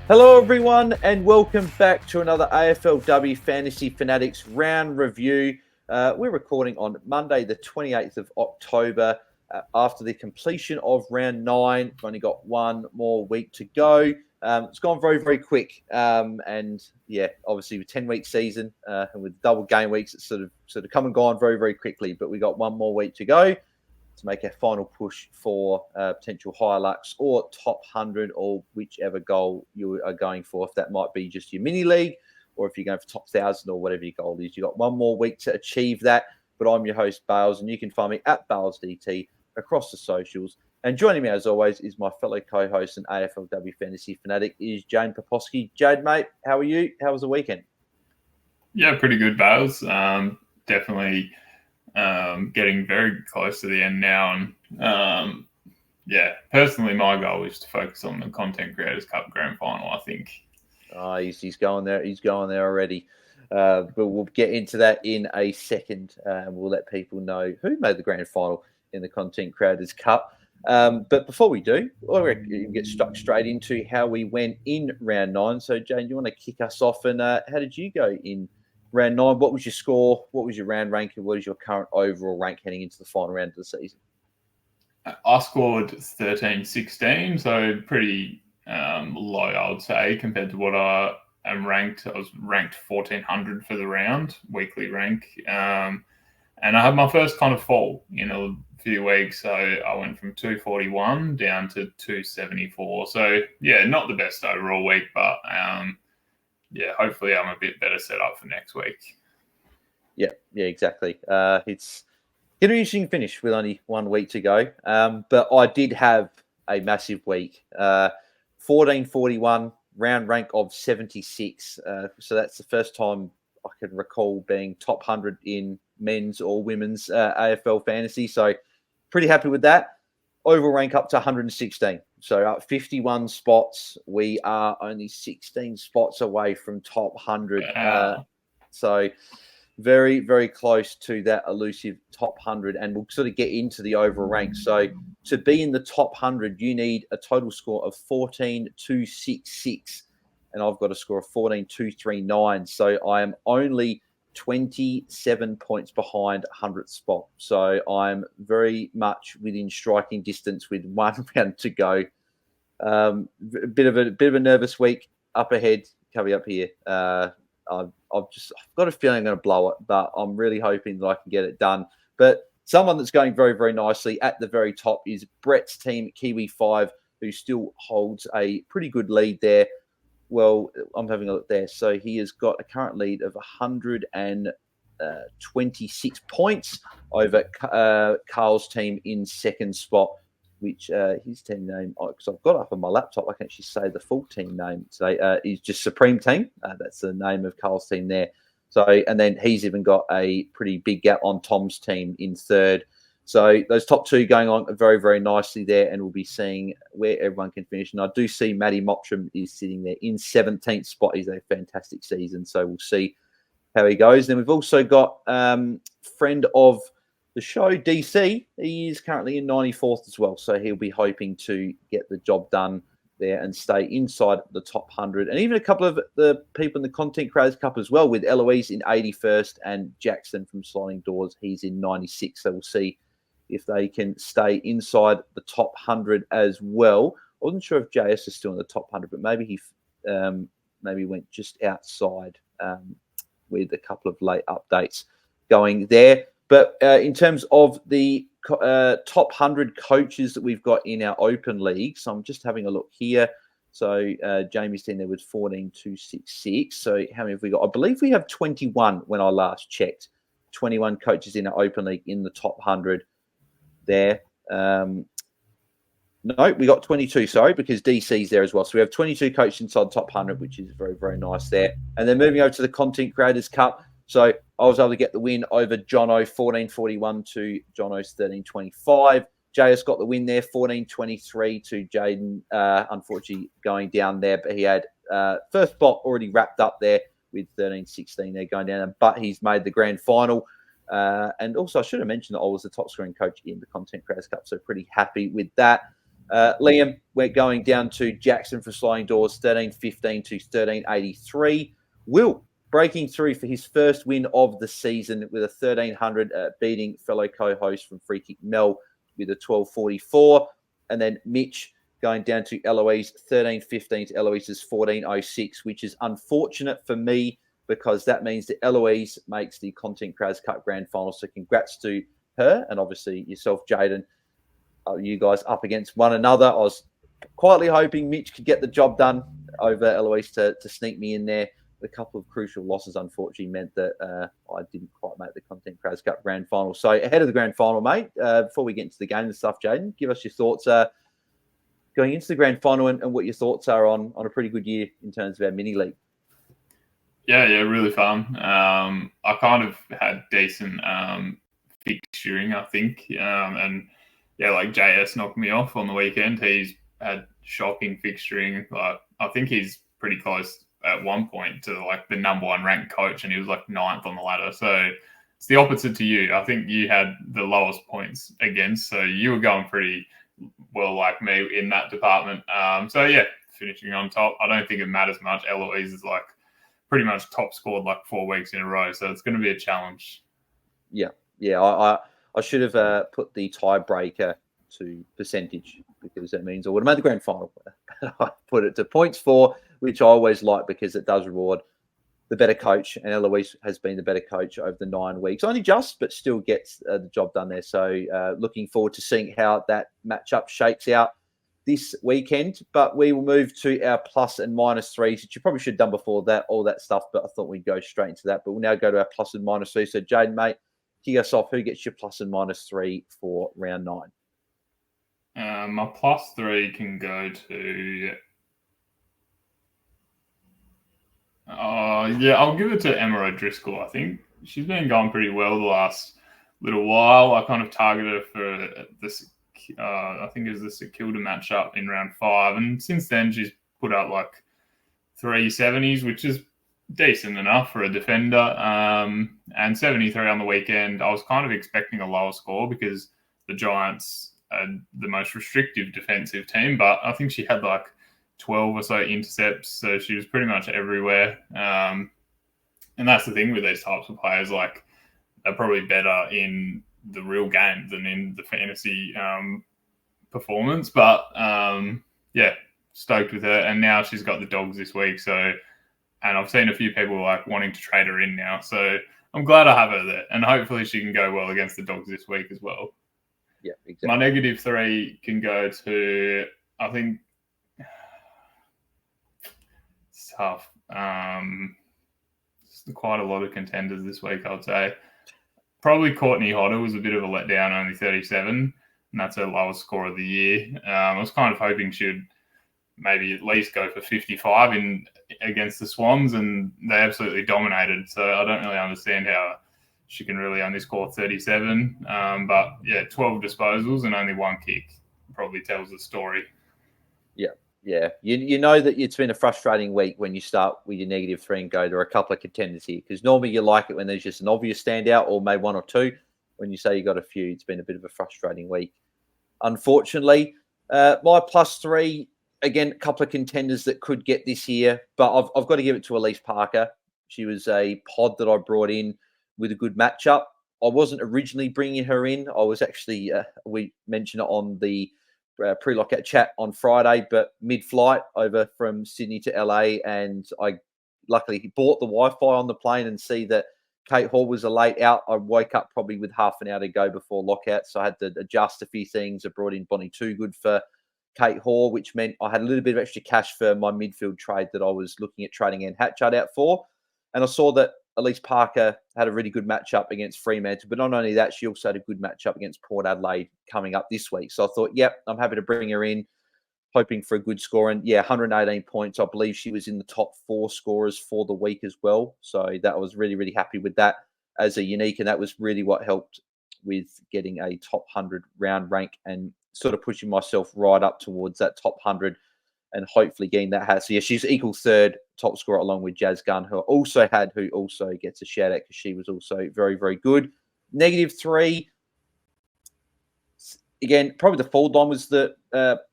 Hello everyone and welcome back to another AFLW Fantasy Fanatics round review. We're recording on Monday the 28th of October after the completion of round 9. We've only got one more week to go. It's gone very, very quick. And yeah, obviously with 10-week season and with double game weeks, it's sort of come and gone very, very quickly. But we got one more week to go to make our final push for potential higher lucks or top 100 or whichever goal you are going for. If that might be just your mini league or if you're going for top 1,000 or whatever your goal is. You've got one more week to achieve that. But I'm your host, Bails, and you can find me at Bails DT across the socials. And joining me, as always, is my fellow co-host and AFLW Fantasy Fanatic, is Jane Poposky. Jade, mate, how are you? How was the weekend? Yeah, pretty good, Bails. Definitely getting very close to the end now. And yeah, personally, my goal is to focus on the Content Creators Cup Grand Final, I think. He's going there. He's going there already. But we'll get into that in a second. And we'll let people know who made the grand final in the Content Creators Cup. But before we do, we'll get stuck straight into how we went in round 9. So, Jane, you want to kick us off? And how did you go in round 9? What was your score? What was your round rank? And what is your current overall rank heading into the final round of the season? I scored 13-16, so pretty low, I would say, compared to what I am ranked. I was ranked 1,400 for the round, weekly rank. And I had my first kind of fall in a few weeks. So I went from 241 down to 274. So, yeah, not the best overall week, but yeah, hopefully I'm a bit better set up for next week. Yeah, exactly. It's going to be an interesting finish with only 1 week to go. But I did have a massive week. 1441, round rank of 76. So that's the first time I can recall being top 100 in men's or women's AFL fantasy. So pretty happy with that. Overall rank up to 116. So up 51 spots. We are only 16 spots away from top 100. Wow. So very, very close to that elusive top 100. And we'll sort of get into the overall rank. So to be in the top 100, you need a total score of 14,266. And I've got a score of 14,239. So I am only 27 points behind 100th spot. So I'm very much within striking distance with one round to go. A bit of a nervous week up ahead, coming up here. I've got a feeling I'm going to blow it, but I'm really hoping that I can get it done. But someone that's going very, very nicely at the very top is Brett's team, Kiwi 5, who still holds a pretty good lead there. Well, I'm having a look there. So he has got a current lead of 126 points over Carl's team in second spot, which his team name, because I've got up on my laptop, I can actually say the full team name today, is just Supreme Team. That's the name of Carl's team there. So, and then he's even got a pretty big gap on Tom's team in third. So those top two going on very, very nicely there, and we'll be seeing where everyone can finish. And I do see Matty Mottram is sitting there in 17th spot. He's a fantastic season, so we'll see how he goes. Then we've also got friend of the show, DC. He is currently in 94th as well, so he'll be hoping to get the job done there and stay inside the top 100. And even a couple of the people in the Content Creators Cup as well, with Eloise in 81st and Jackson from Sliding Doors, he's in 96. So we'll see if they can stay inside the top 100 as well. I wasn't sure if JS is still in the top 100, but maybe he maybe went just outside with a couple of late updates going there. But in terms of the top 100 coaches that we've got in our open league, so I'm just having a look here. So Jamie's in there with 14,266. So how many have we got? I believe we have 21 when I last checked. 21 coaches in our open league in the top 100 there. No, we got 22, sorry, because DC's there as well. So we have 22 coaches inside the top 100, which is very, very nice there. And then moving over to the Content Creators Cup. So I was able to get the win over Jono, 1441 to Jono's 1325. JS got the win there, 1423 to Jaiden. Unfortunately, going down there, but he had first spot already wrapped up there with 1316 there going down. But he's made the grand final. And also, I should have mentioned that I was the top scoring coach in the Content Creators Cup, so pretty happy with that. Liam, we're going down to Jackson for Sliding Doors, 13.15 to 13.83. Will breaking through for his first win of the season with a 1300, beating fellow co-host from Free Kick Mel with a 12.44. And then Mitch going down to Eloise, 13.15 to Eloise's 14.06, which is unfortunate for me because that means that Eloise makes the Content Crowds Cup Grand Final. So congrats to her and obviously yourself, Jaiden. You guys up against one another. I was quietly hoping Mitch could get the job done over Eloise to sneak me in there. A couple of crucial losses, unfortunately, meant that I didn't quite make the Content Crowds Cup Grand Final. So ahead of the Grand Final, mate, before we get into the game and stuff, Jaiden, give us your thoughts going into the Grand Final and what your thoughts are on a pretty good year in terms of our mini league. Yeah, really fun. I kind of had decent fixturing, I think, and yeah, like JS knocked me off on the weekend. He's had shocking fixturing. Like, I think he's pretty close at one point to like the number one ranked coach, and he was like 9th on the ladder. So it's the opposite to you. I think you had the lowest points against, so you were going pretty well like me in that department. So yeah, finishing on top. I don't think it matters much. Eloise is like pretty much top scored like 4 weeks in a row, so it's going to be a challenge. Yeah. I should have put the tiebreaker to percentage because that means I would have made the grand final. I put it to points for, which I always like because it does reward the better coach. And Eloise has been the better coach over the 9 weeks. Only just, but still gets the job done there. So looking forward to seeing how that matchup shakes out this weekend. But we will move to our plus and minus threes, which you probably should have done before that, all that stuff. But I thought we'd go straight into that. But we'll now go to our plus and minus three. So Jaiden, mate, kick us off. Who gets your plus and minus three for round 9? My plus 3 can go to... I'll give it to Emma O'Driscoll, I think. She's been going pretty well the last little while. I kind of targeted her for this, I think it was the St Kilda matchup in round 5. And since then, she's put up like 370s, which is decent enough for a defender. And 73 on the weekend. I was kind of expecting a lower score because the Giants are the most restrictive defensive team, but I think she had like 12 or so intercepts, so she was pretty much everywhere. And that's the thing with these types of players, like they're probably better in the real game than in the fantasy performance. But yeah, stoked with her. And now she's got the Dogs this week, so, and I've seen a few people like wanting to trade her in now, so I'm glad I have her there, and hopefully she can go well against the Dogs this week as well. Yeah, exactly. My negative 3 can go to, I think, it's tough. It's quite a lot of contenders this week, I'd say. Probably Courtney Hodder was a bit of a letdown, only 37, and that's her lowest score of the year. I was kind of hoping she'd maybe at least go for 55 against the Swans, and they absolutely dominated. So I don't really understand how she can really only score 37. But yeah, 12 disposals and only 1 kick probably tells the story. Yeah. You know that it's been a frustrating week when you start with your negative 3 and go, there are a couple of contenders here. Because normally you like it when there's just an obvious standout or maybe 1 or 2. When you say you got a few, it's been a bit of a frustrating week. Unfortunately, my plus 3, again, a couple of contenders that could get this year. But I've got to give it to Elise Parker. She was a pod that I brought in with a good matchup. I wasn't originally bringing her in. I was actually, we mentioned it on the pre-lockout chat on Friday, but mid-flight over from Sydney to LA, and I luckily bought the Wi-Fi on the plane and see that Kate Hall was a late out. I woke up probably with half an hour to go before lockout, so I had to adjust a few things. I brought in Bonnie Toogood for Kate Hall, which meant I had a little bit of extra cash for my midfield trade that I was looking at trading Anne Hatchard out for. And I saw that Elise Parker had a really good matchup against Fremantle, but not only that, she also had a good matchup against Port Adelaide coming up this week. So I thought, yep, I'm happy to bring her in, hoping for a good score. And yeah, 118 points. I believe she was in the top 4 scorers for the week as well. So that was really, really happy with that as a unique. And that was really what helped with getting a top 100 round rank and sort of pushing myself right up towards that top 100 and hopefully getting that hat. So yeah, she's equal 3rd top scorer along with Jazz Gunn, who also gets a shout out because she was also very, very good. Negative 3, again, probably the forward line was the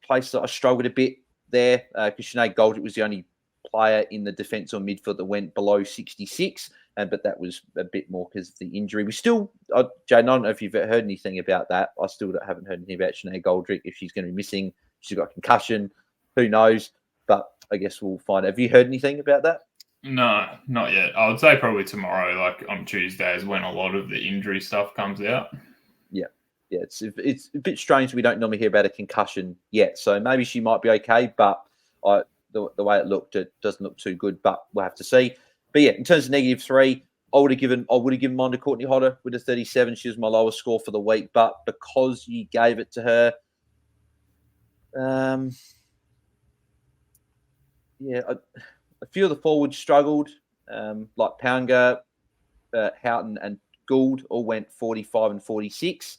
place that I struggled a bit there because Sinead Goldrick was the only player in the defence or midfield that went below 66. But that was a bit more because of the injury. We still, Jaden, I don't know if you've heard anything about that. I still haven't heard anything about Sinead Goldrick, if she's going to be missing. She's got a concussion. Who knows? But I guess we'll find out. Have you heard anything about that? No, not yet. I would say probably tomorrow, like on Tuesday, is when a lot of the injury stuff comes out. Yeah. Yeah, it's a bit strange. We don't normally hear about a concussion yet. So maybe she might be okay, but the way it looked, it doesn't look too good, but we'll have to see. But yeah, in terms of -3, I would have given mine to Courtney Hodder with a 37. She was my lowest score for the week, but because you gave it to her, a few of the forwards struggled, like Pounger, Houghton, and Gould all went 45 and 46.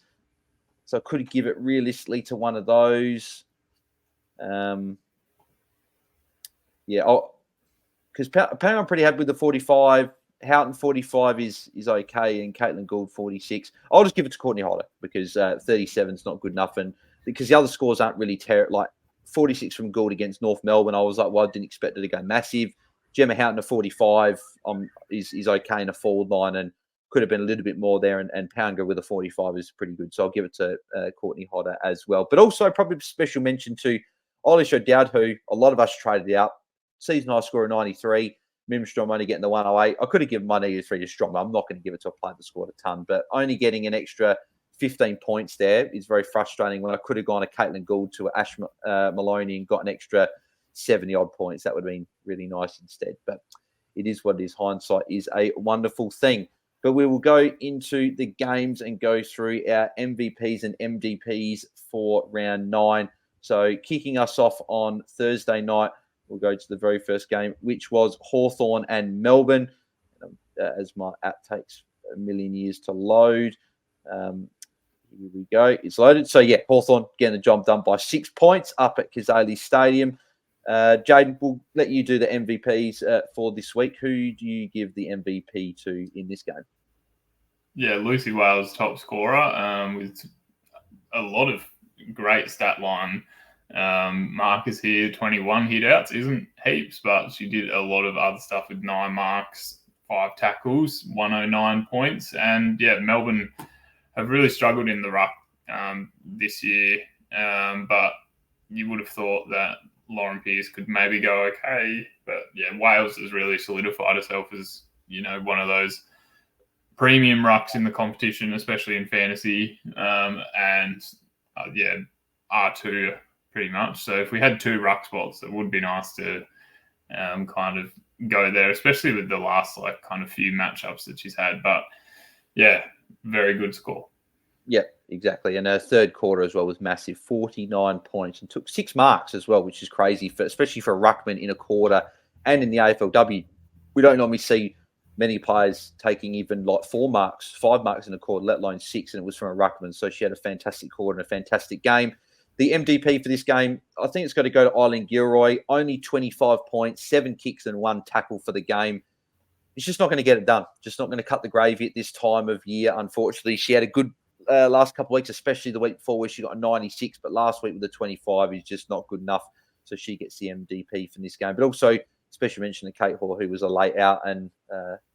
So I could give it realistically to one of those. Because Pounger I'm pretty happy with the 45. Houghton 45 is okay, and Caitlin Gould 46. I'll just give it to Courtney Hodder because 37 is not good enough, and because the other scores aren't really like 46 from Gould against North Melbourne. I was like, well, I didn't expect it to go massive. Gemma Houghton at 45 is okay in a forward line, and could have been a little bit more there. And Pounger with a 45 is pretty good, so I'll give it to Courtney Hodder as well. But also probably special mention to Eilish O'Dowd, who a lot of us traded out. Season high score of 93. Mimstrom only getting the 108. I could have given my -3 to Strom. I'm not going to give it to a player that scored a ton, but only getting an extra 15 points there is very frustrating when I could have gone a Caitlin Gould to Ash Maloney and got an extra 70-odd points. That would have been really nice instead. But it is what it is. Hindsight is a wonderful thing. But we will go into the games and go through our MVPs and MDPs for round 9. So kicking us off on Thursday night, we'll go to the very first game, which was Hawthorn and Melbourne. As my app takes a million years to load. Here we go. It's loaded. So, yeah, Hawthorn getting the job done by 6 points up at Kazali Stadium. Jaden, we'll let you do the MVPs for this week. Who do you give the MVP to in this game? Yeah, Lucy Wales, top scorer, with a lot of great stat line. Marcus here, 21 hit outs, isn't heaps, but she did a lot of other stuff with 9 marks, 5 tackles, 109 points. And yeah, Melbourne have really struggled in the ruck this year, but you would have thought that Lauren Pearce could maybe go okay. But yeah, Wales has really solidified herself as, one of those premium rucks in the competition, especially in fantasy. R2 pretty much. So if we had 2 ruck spots, it would be nice to kind of go there, especially with the last kind of few matchups that she's had. But yeah, very good score. Yeah, exactly. And her third quarter as well was massive, 49 points, and took 6 marks as well, which is crazy, especially for a ruckman in a quarter. And in the AFLW, we don't normally see many players taking even 4 marks, 5 marks in a quarter, let alone 6, and it was from a ruckman. So she had a fantastic quarter and a fantastic game. The MDP for this game, I think it's got to go to Eileen Gilroy. Only 25 points, 7 kicks and 1 tackle for the game. It's just not going to get it done. Just not going to cut the gravy at this time of year, unfortunately. She had a good last couple of weeks, especially the week before where she got a 96, but last week with the 25 is just not good enough. So she gets the MDP for this game. But also, special mention to Kate Hall, who was a late out and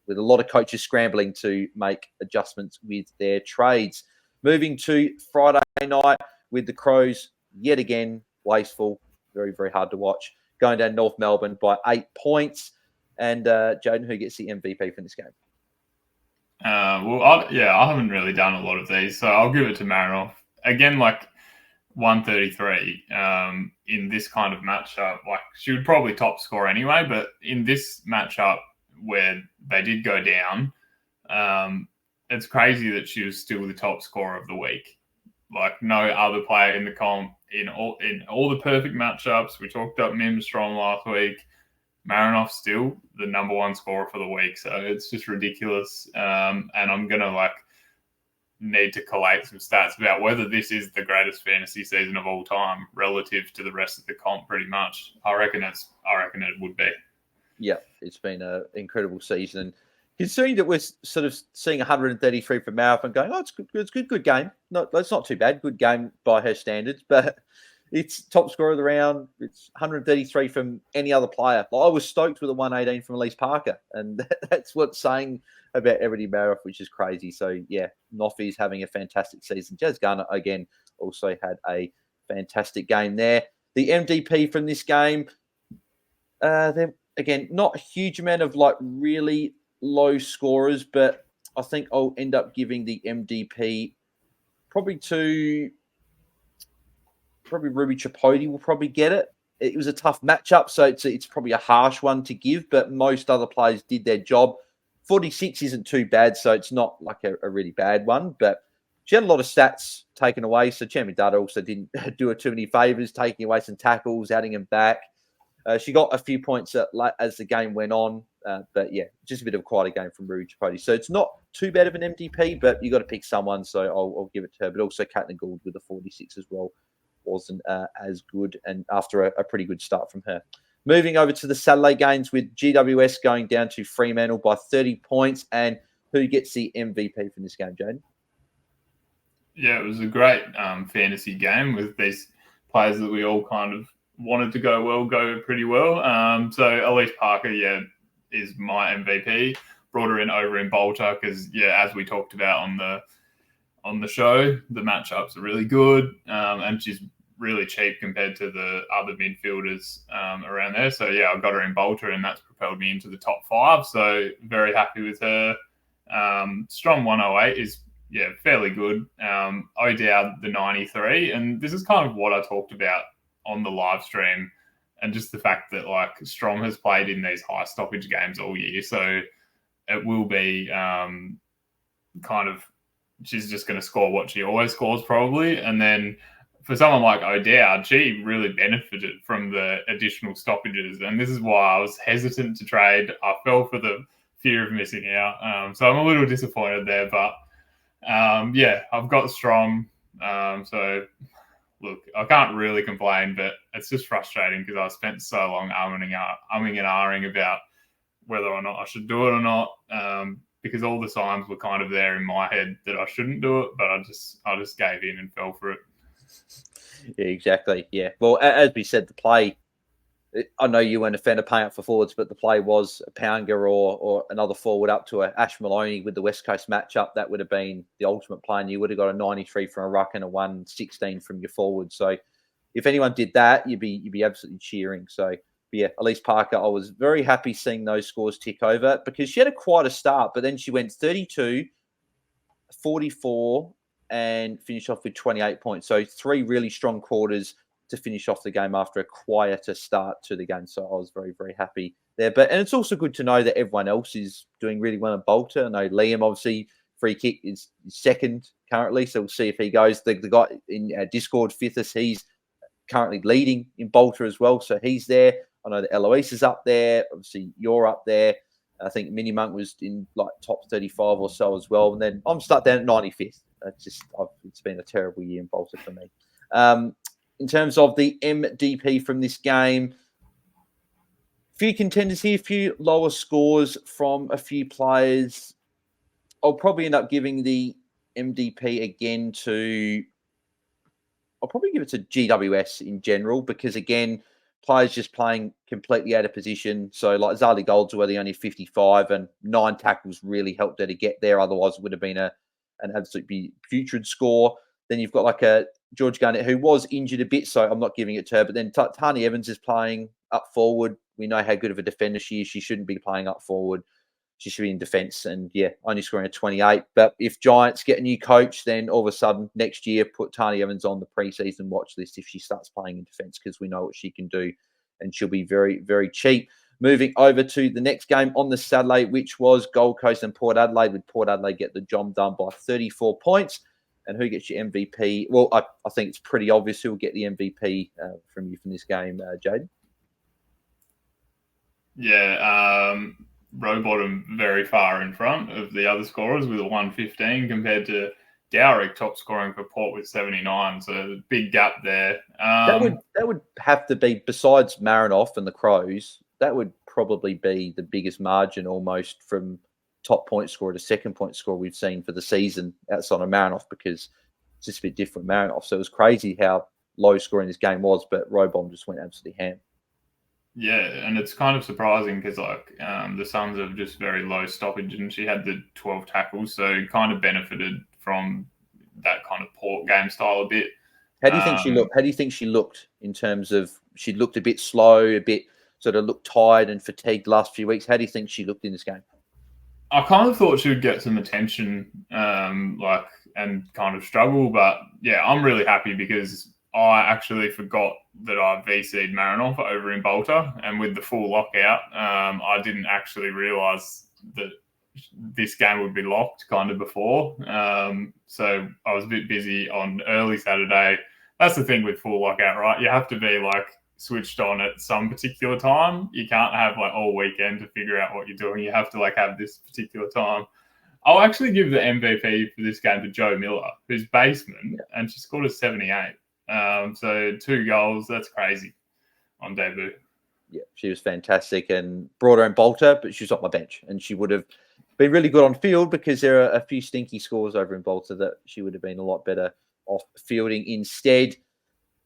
with a lot of coaches scrambling to make adjustments with their trades. Moving to Friday night with the Crows, yet again, wasteful, very, very hard to watch. Going down North Melbourne by 8 points. And Jaden, who gets the MVP for this game? I haven't really done a lot of these, so I'll give it to Marinoff. Again, 133 in this kind of matchup. She would probably top score anyway, but in this matchup where they did go down, it's crazy that she was still the top scorer of the week. No other player in the comp in all the perfect matchups. We talked up Mimstrom last week. Marinoff still the number 1 scorer for the week, so it's just ridiculous. And I'm gonna need to collate some stats about whether this is the greatest fantasy season of all time relative to the rest of the comp. Pretty much, I reckon it would be. Yeah, it's been an incredible season. Considering that we're sort of seeing 133 for Marathon going, it's good game. It's not too bad. Good game by her standards, but it's top scorer of the round. It's 133 from any other player. I was stoked with a 118 from Elise Parker, and that's what's saying about Everedy Marath, which is crazy. So, yeah, Noffy's having a fantastic season. Jazz Garner, again, also had a fantastic game there. The MDP from this game, again, not a huge amount of really low scorers, but I think I'll end up giving the MDP probably Ruby Tripodi will probably get it. It was a tough matchup, so it's probably a harsh one to give, but most other players did their job. 46 isn't too bad, so it's not like a really bad one, but she had a lot of stats taken away, so Champion Data also didn't do her too many favours, taking away some tackles, adding them back. She got a few points as the game went on, but yeah, just a bit of a quieter game from Ruby Tripodi. So it's not too bad of an MDP, but you got to pick someone, so I'll give it to her. But also Caitlin Gould with a 46 as well wasn't as good, and after a pretty good start from her. Moving over to the Saturday games with GWS going down to Fremantle by 30 points. And who gets the MVP from this game, Jaden? Yeah, it was a great fantasy game with these players that we all kind of wanted to go pretty well. So Elise Parker, is my MVP. Brought her in over in Bolter because, as we talked about on the show, the matchups are really good, and she's really cheap compared to the other midfielders around there. So, I got her in Bolter, and that's propelled me into the top 5. So, very happy with her. Strong 108 is, fairly good. O'Dowd, the 93. And this is kind of what I talked about on the live stream, and just the fact that, Strong has played in these high stoppage games all year. So, it will be she's just going to score what she always scores probably. And then for someone like O'Dowd, she really benefited from the additional stoppages. And this is why I was hesitant to trade. I fell for the fear of missing out. So I'm a little disappointed there. But, I've got Strong. So, look, I can't really complain, but it's just frustrating because I spent so long umming and ahhing about whether or not I should do it or not. Because all the signs were kind of there in my head that I shouldn't do it, but I just gave in and fell for it. Yeah, exactly. Yeah. Well, as we said, the play, I know you weren't a fan of paying up for forwards, but the play was a Pounger or another forward up to a Ash Maloney with the West Coast matchup. That would have been the ultimate play, and you would have got a 93 from a ruck and a 116 from your forward. So if anyone did that, you'd be absolutely cheering. So, yeah, Elise Parker, I was very happy seeing those scores tick over because she had quite a start, but then she went 32, 44, and finished off with 28 points. So 3 really strong quarters to finish off the game after a quieter start to the game. So I was very, very happy there. And it's also good to know that everyone else is doing really well in Bolter. I know Liam, obviously, free kick is second currently, so we'll see if he goes. The guy in Discord, Fifthus, he's currently leading in Bolter as well, so he's there. I know that Eloise is up there. Obviously, you're up there. I think Mini Monk was in top 35 or so as well. And then I'm stuck down at 95th. It's been a terrible year in Bolter for me. In terms of the MDP from this game, a few contenders here, a few lower scores from a few players. I'll probably end up giving the MDP again I'll probably give it to GWS in general because, again, players just playing completely out of position. So, like Zali Goldsworthy, only 55, and 9 tackles really helped her to get there. Otherwise, it would have been an absolute putrid score. Then you've got a George Garnett, who was injured a bit, so I'm not giving it to her. But then Tani Evans is playing up forward. We know how good of a defender she is. She shouldn't be playing up forward. She should be in defence, and only scoring a 28. But if Giants get a new coach, then all of a sudden next year put Tani Evans on the preseason watch list if she starts playing in defence because we know what she can do, and she'll be very, very cheap. Moving over to the next game on the Saturday, which was Gold Coast and Port Adelaide, with Port Adelaide get the job done by 34 points. And who gets your MVP? Well, I think it's pretty obvious who will get the MVP from you from this game, Jaden. Yeah, Rowbottom very far in front of the other scorers with a 115 compared to Dowrick top scoring for Port with 79. So big gap there. That would have to be, besides Marinoff and the Crows, that would probably be the biggest margin almost from top point scorer to second point scorer we've seen for the season outside of Marinoff, because it's just a bit different Marinoff. So it was crazy how low scoring this game was, but Robom just went absolutely ham. Yeah, and it's kind of surprising because the Suns have just very low stoppage, and she had the 12 tackles, so kind of benefited from that kind of port game style a bit. How do you think she looked? How do you think she looked in terms of, she looked a bit slow, a bit sort of looked tired and fatigued last few weeks? How do you think she looked in this game? I kind of thought she would get some attention, and kind of struggle, but yeah, I'm really happy because I actually forgot that I VC'd Marinoff over in Bolter, and with the full lockout, I didn't actually realise that this game would be locked kind of before. So I was a bit busy on early Saturday. That's the thing with full lockout, right? You have to be like switched on at some particular time. You can't have like all weekend to figure out what you're doing. You have to like have this particular time. I'll actually give the MVP for this game to Joe Miller, who's baseman, and she scored a 78. So 2 goals, that's crazy on debut. Yeah, she was fantastic and brought her in Bolter, but she was off my bench, and she would have been really good on field because there are a few stinky scores over in Bolter that she would have been a lot better off fielding instead.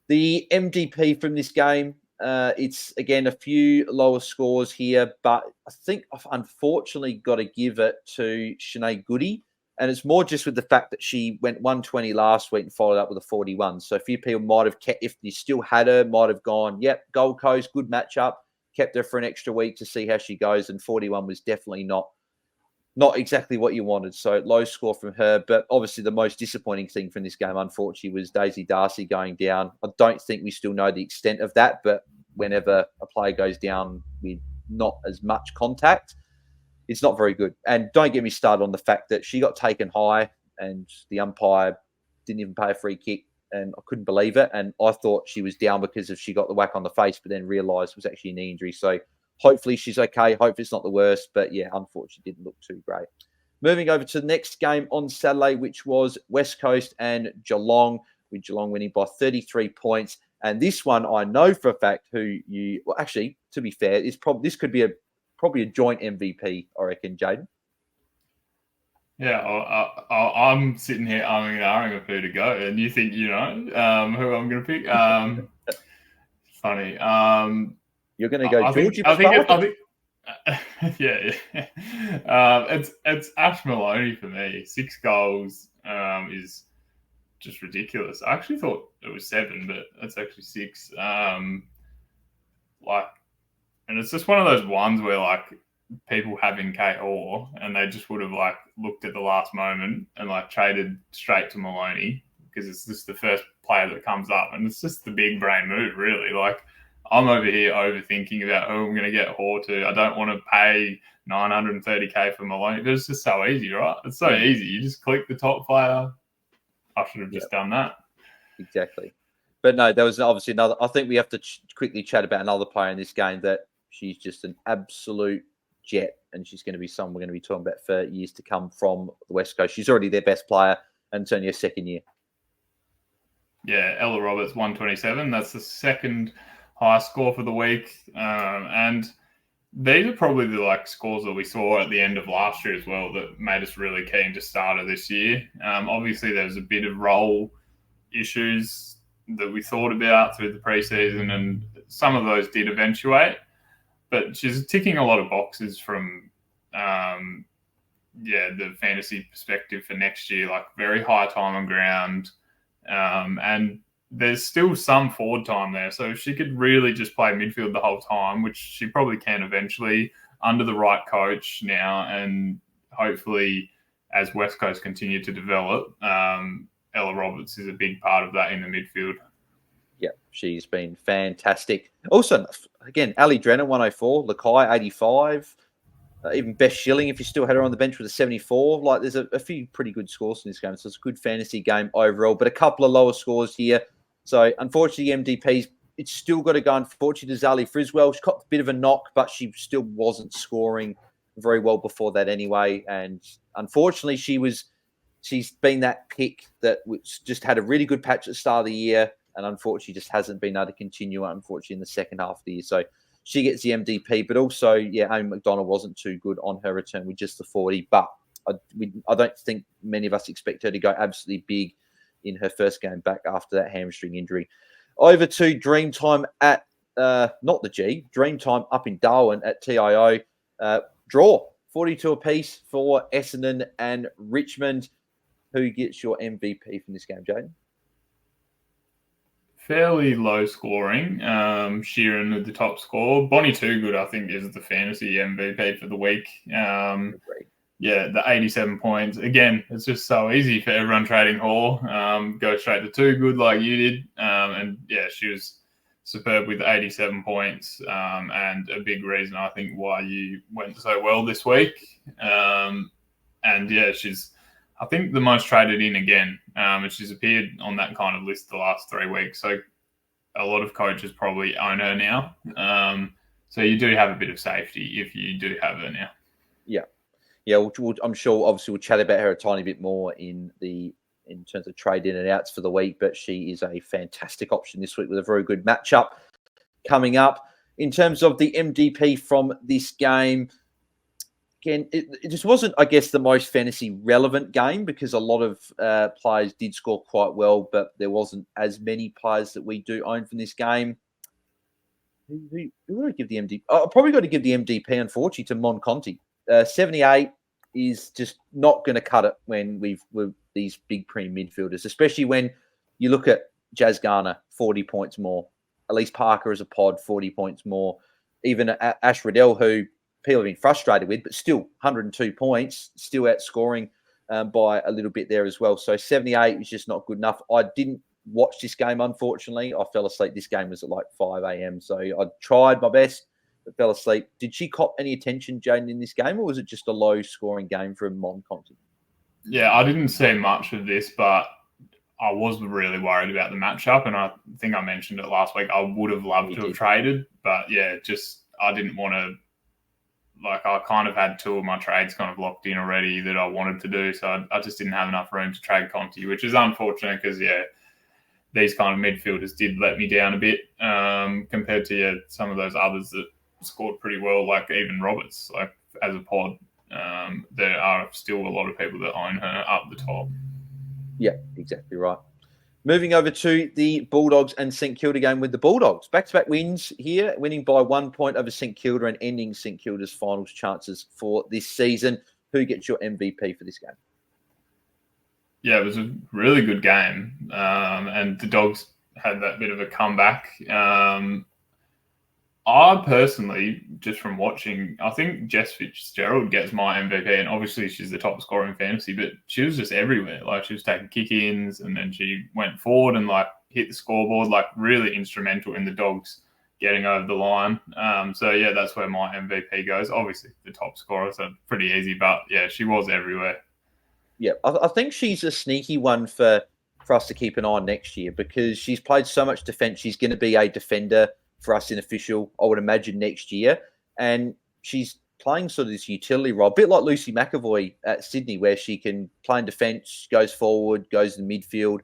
The MDP from this game, it's, again, a few lower scores here, but I think I've unfortunately got to give it to Sinead Goody. And it's more just with the fact that she went 120 last week and followed up with a 41. So a few people might have kept, if you still had her, might have gone, yep, Gold Coast, good matchup, kept her for an extra week to see how she goes. And 41 was definitely not exactly what you wanted. So low score from her. But obviously the most disappointing thing from this game, unfortunately, was Daisy Darcy going down. I don't think we still know the extent of that, but whenever a player goes down with not as much contact, it's not very good. And don't get me started on the fact that she got taken high and the umpire didn't even pay a free kick, and I couldn't believe it. And I thought she was down because of she got the whack on the face, but then realised it was actually a knee injury. So hopefully she's okay. Hopefully it's not the worst. But yeah, unfortunately didn't look too great. Moving over to the next game on Saturday, which was West Coast and Geelong, with Geelong winning by 33 points. And this one, I know for a fact well, actually, to be fair, this could be probably a joint MVP, I reckon, Jaiden. Yeah, I'm sitting here umming and ahhing of who to go, and you think you know who I'm going to pick. Funny. You're going to go Georgie. It's Ash Maloney for me. 6 goals is just ridiculous. I actually thought it was 7, but it's actually 6. And it's just one of those ones where like people having Kate Orr and they just would have like looked at the last moment and like traded straight to Maloney because it's just the first player that comes up, and it's just the big brain move, really. Like, I'm over here overthinking about who I'm going to get Orr to. I don't want to pay $930K for Maloney. But it's just so easy, right? It's so easy. You just click the top player. I should have just done that. Exactly. But no, there was obviously another. I think we have to quickly chat about another player in this game that she's just an absolute jet, and she's going to be someone we're going to be talking about for years to come from the West Coast. She's already their best player, and it's only her second year. Yeah, Ella Roberts, 127. That's the second highest score for the week. And these are probably the like scores that we saw at the end of last year as well that made us really keen to start her this year. Obviously, there's a bit of role issues that we thought about through the preseason, and some of those did eventuate. But she's ticking a lot of boxes from, the fantasy perspective for next year, like very high time on ground. And there's still some forward time there. So if she could really just play midfield the whole time, which she probably can eventually under the right coach now, and hopefully as West Coast continue to develop, Ella Roberts is a big part of that in the midfield. Yeah, she's been fantastic. Also, again, Ali Drennan, 104, Lakai, 85, even Beth Schilling, if you still had her on the bench, with a 74. Like, there's a few pretty good scores in this game. So it's a good fantasy game overall, but a couple of lower scores here. So, unfortunately, MDP's, it's still got to go, unfortunately, to Zali Friswell. She got a bit of a knock, but she still wasn't scoring very well before that anyway. And unfortunately, she's been that pick that just had a really good patch at the start of the year, and unfortunately just hasn't been able to continue, unfortunately, in the second half of the year. So she gets the MDP. But also, yeah, Amy McDonald wasn't too good on her return with just the 40. But I don't think many of us expect her to go absolutely big in her first game back after that hamstring injury. Over to Dreamtime at, not the G, Dreamtime up in Darwin at TIO. Draw, 42 apiece for Essendon and Richmond. Who gets your MVP from this game, Jaiden? Fairly low scoring. Sheeran with the top score. Bonnie Toogood, I think, is the fantasy MVP for the week. Yeah, the 87 points. Again, it's just so easy for everyone trading Hall. Go straight to Toogood like you did. And yeah, she was superb with 87 points. And a big reason, I think, why you went so well this week. And yeah, she's, I think, the most traded in again. And she's appeared on that kind of list the last 3 weeks. So a lot of coaches probably own her now. So you do have a bit of safety if you do have her now. Yeah. Yeah, I'm sure, obviously, we'll chat about her a tiny bit more in terms of trade in and outs for the week, but she is a fantastic option this week with a very good matchup coming up. In terms of the MDP from this game, again, it just wasn't, I guess, the most fantasy relevant game because a lot of players did score quite well, but there wasn't as many players that we do own from this game. Who would I give the MDP? I've probably got to give the MDP, unfortunately, to Mon Conti. 78 is just not going to cut it when we've these big premium midfielders, especially when you look at Jazz Garner, 40 points more. Elise Parker as a pod, 40 points more. Even Ash Riddell, who people have been frustrated with, but still 102 points, still outscoring by a little bit there as well. So 78 is just not good enough. I didn't watch this game, unfortunately. I fell asleep. This game was at like 5 a.m. So I tried my best, but fell asleep. Did she cop any attention, Jaiden, in this game, or was it just a low-scoring game from Mon Conti? Yeah, I didn't see much of this, but I was really worried about the matchup, and I think I mentioned it last week. I would have loved to have traded, but yeah, just I didn't want to. Like, I kind of had 2 of my trades kind of locked in already that I wanted to do, so I just didn't have enough room to trade Conti, which is unfortunate because, yeah, these kind of midfielders did let me down a bit compared to some of those others that scored pretty well, like even Roberts, like as a pod. There are still a lot of people that own her up the top. Yeah, exactly right. Moving over to the Bulldogs and St Kilda game with the Bulldogs. Back-to-back wins here, winning by 1 point over St Kilda and ending St Kilda's finals chances for this season. Who gets your MVP for this game? Yeah, it was a really good game. And the Dogs had that bit of a comeback. I personally, just from watching, I think Jess Fitzgerald gets my MVP, and obviously she's the top scorer in fantasy, but she was just everywhere. Like, she was taking kick-ins, and then she went forward and, like, hit the scoreboard, like, really instrumental in the Dogs getting over the line. So, yeah, that's where my MVP goes. Obviously, the top scorer, so pretty easy, but, yeah, she was everywhere. Yeah, I think she's a sneaky one for us to keep an eye on next year because she's played so much defence. She's going to be a defender for us in official, I would imagine, next year. And she's playing sort of this utility role, a bit like Lucy McAvoy at Sydney, where she can play in defence, goes forward, goes in midfield.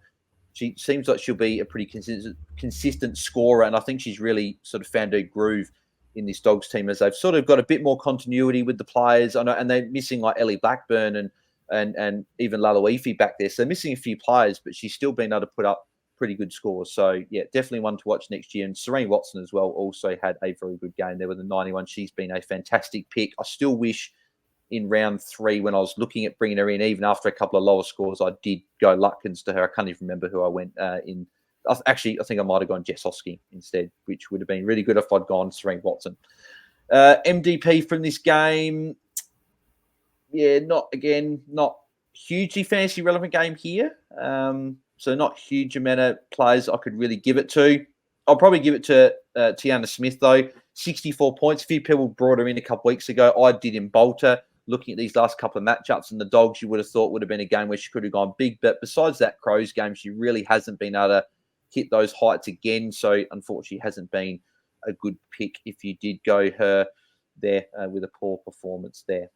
She seems like she'll be a pretty consistent scorer, and I think she's really sort of found her groove in this Dogs team as they've sort of got a bit more continuity with the players. I know, and they're missing like Ellie Blackburn and even Laluifi back there. So they're missing a few players, but she's still been able to put up pretty good scores. So, yeah, definitely one to watch next year. And Serene Watson as well also had a very good game there with the 91. She's been a fantastic pick. I still wish in round 3 when I was looking at bringing her in, even after a couple of lower scores, I did go Lutkins to her. I can't even remember who I went in. Actually, I think I might have gone Jess Oski instead, which would have been really good if I'd gone Serene Watson. MDP from this game, yeah, not hugely fantasy relevant game here. So not huge amount of players I could really give it to. I'll probably give it to Tiana Smith, though. 64 points. A few people brought her in a couple of weeks ago. I did in Bolter. Looking at these last couple of matchups and the Dogs, you would have thought would have been a game where she could have gone big. But besides that Crows game, she really hasn't been able to hit those heights again. So unfortunately, hasn't been a good pick if you did go her there with a poor performance there.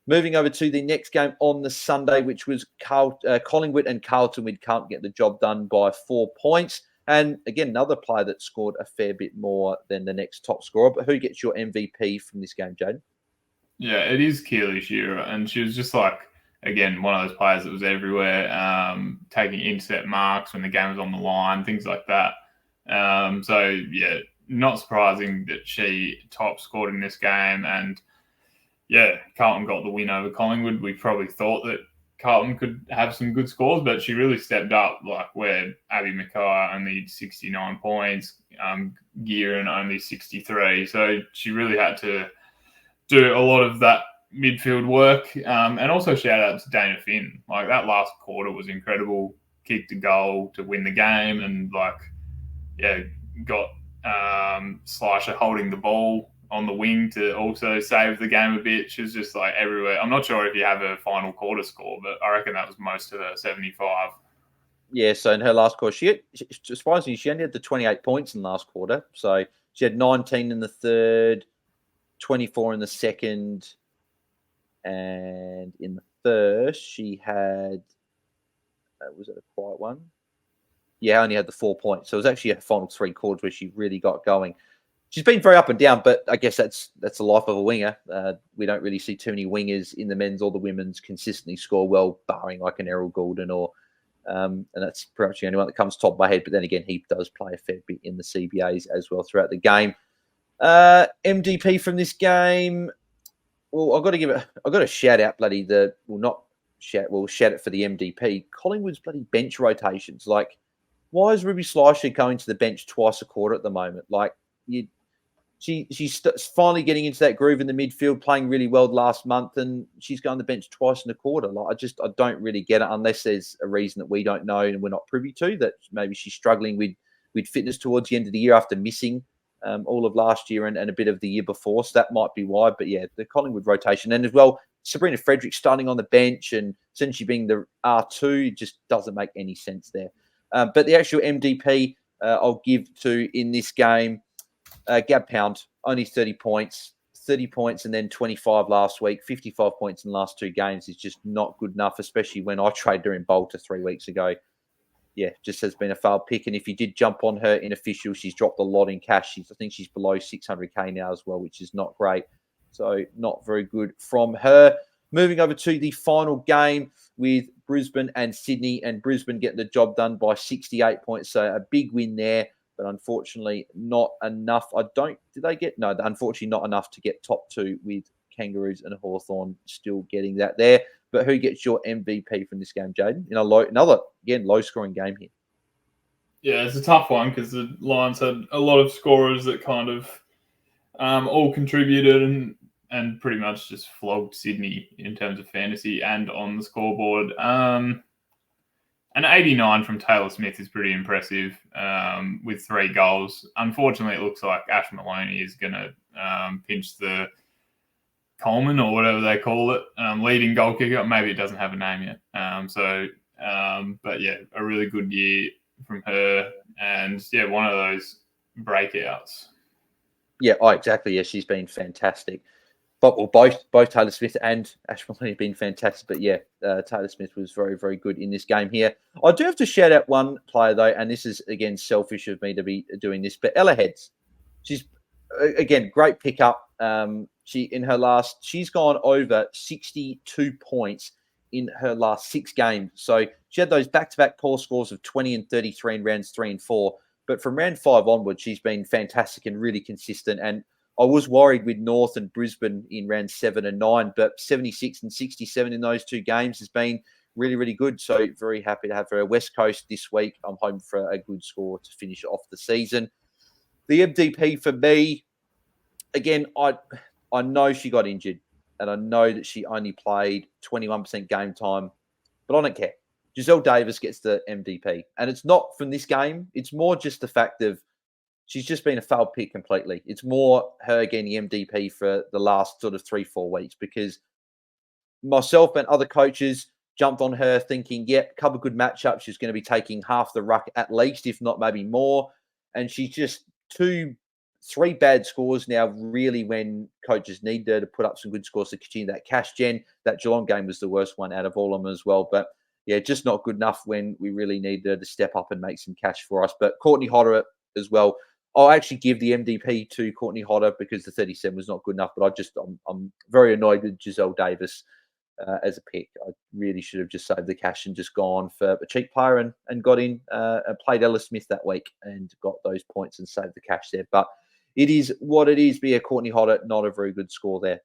Moving over to the next game on the Sunday, which was Collingwood and Carlton. With Carlton get the job done by 4 points. And again, another player that scored a fair bit more than the next top scorer. But who gets your MVP from this game, Jaiden? Yeah, it is Keely Shearer, and she was just like, again, one of those players that was everywhere, taking intercept marks when the game was on the line, things like that. So yeah, not surprising that she top scored in this game, and yeah, Carlton got the win over Collingwood. We probably thought that Carlton could have some good scores, but she really stepped up, like where Abby Mackay only 69 points, Gearin only 63. So she really had to do a lot of that midfield work. And also shout out to Dana Finn. Like that last quarter was incredible. Kicked a goal to win the game, and got Slasher holding the ball on the wing to also save the game a bit. She was just like everywhere. I'm not sure if you have a final quarter score, but I reckon that was most of her 75. Yeah, so in her last quarter, surprisingly, she only had the 28 points in the last quarter. So she had 19 in the third, 24 in the second, and in the first, she had, was it a quiet one? Yeah, only had the 4 points. So it was actually a final 3 quarters where she really got going. She's been very up and down, but I guess that's the life of a winger. We don't really see too many wingers in the men's or the women's consistently score well, barring like an Errol Goulden and that's pretty much the only one that comes top of my head. But then again, he does play a fair bit in the CBAs as well throughout the game. MDP from this game. Well, I've got to shout out shout it for the MDP. Collingwood's bloody bench rotations. Like, why is Ruby Slisher going to the bench twice a quarter at the moment? Like, she's finally getting into that groove in the midfield, playing really well last month, and she's going to the bench twice in a quarter. Like, I don't really get it unless there's a reason that we don't know and we're not privy to, that maybe she's struggling with fitness towards the end of the year after missing all of last year and a bit of the year before. So that might be why. But yeah, the Collingwood rotation. And as well, Sabrina Frederick starting on the bench and essentially being the R2 just doesn't make any sense there. But the actual MDP I'll give to in this game, Gab Pound, only 30 points, and then 25 last week, 55 points in the last 2 games is just not good enough, especially when I traded her in Bolter 3 weeks ago. Yeah, just has been a failed pick. And if you did jump on her in official, she's dropped a lot in cash. I think she's below 600K now as well, which is not great. So not very good from her. Moving over to the final game with Brisbane and Sydney, and Brisbane getting the job done by 68 points. So a big win there, but unfortunately not enough. Unfortunately not enough to get top 2 with Kangaroos and Hawthorn still getting that there. But who gets your MVP from this game, Jaiden? Another low-scoring game here. Yeah, it's a tough one because the Lions had a lot of scorers that kind of all contributed and pretty much just flogged Sydney in terms of fantasy and on the scoreboard. An 89 from Taylor Smith is pretty impressive with 3 goals. Unfortunately, it looks like Ash Maloney is going to pinch the Coleman or whatever they call it, leading goal kicker. Maybe it doesn't have a name yet. But yeah, a really good year from her, and yeah, one of those breakouts. Yeah, exactly. Yeah, she's been fantastic. But both Taylor Smith and Ash Maloney have been fantastic. But yeah, Taylor Smith was very, very good in this game here. I do have to shout out one player though, and this is again selfish of me to be doing this, but Ella Heads. She's again great pickup. She's gone over 62 points in her last 6 games. So she had those back-to-back poor scores of 20 and 33 in rounds 3 and 4. But from round 5 onwards, she's been fantastic and really consistent. And I was worried with North and Brisbane in round 7 and 9, but 76 and 67 in those 2 games has been really, really good. So very happy to have her. West Coast this week. I'm hoping for a good score to finish off the season. The MDP for me, again, I know she got injured, and I know that she only played 21% game time, but I don't care. Giselle Davis gets the MDP, and it's not from this game. It's more just the fact of she's just been a failed pick completely. It's more her getting the MDP for the last sort of 3-4 weeks, because myself and other coaches jumped on her thinking, yep, a couple of good matchups. She's going to be taking half the ruck at least, if not maybe more. And she's just 3 bad scores now, really, when coaches need her to put up some good scores to continue that cash gen. That Geelong game was the worst one out of all of them as well. But yeah, just not good enough when we really need her to step up and make some cash for us. But Courtney Hodder as well. I'll actually give the MDP to Courtney Hodder because the 37 was not good enough. But I'm very annoyed with Giselle Davis as a pick. I really should have just saved the cash and just gone for a cheap player and got in and played Ella Smith that week and got those points and saved the cash there. But it is what it is. Be a Courtney Hodder, not a very good score there.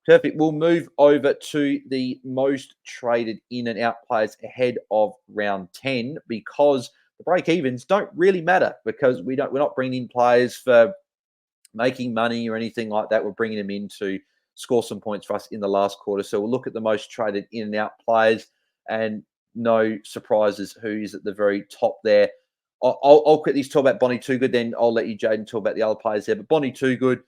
Perfect. We'll move over to the most traded in and out players ahead of round 10 because the break evens don't really matter because we're not bringing in players for making money or anything like that. We're bringing them in to score some points for us in the last quarter. So we'll look at the most traded in and out players, and no surprises who's at the very top there. I'll quickly talk about Bonnie Toogood, then I'll let you, Jaiden, talk about the other players there. But Bonnie Toogood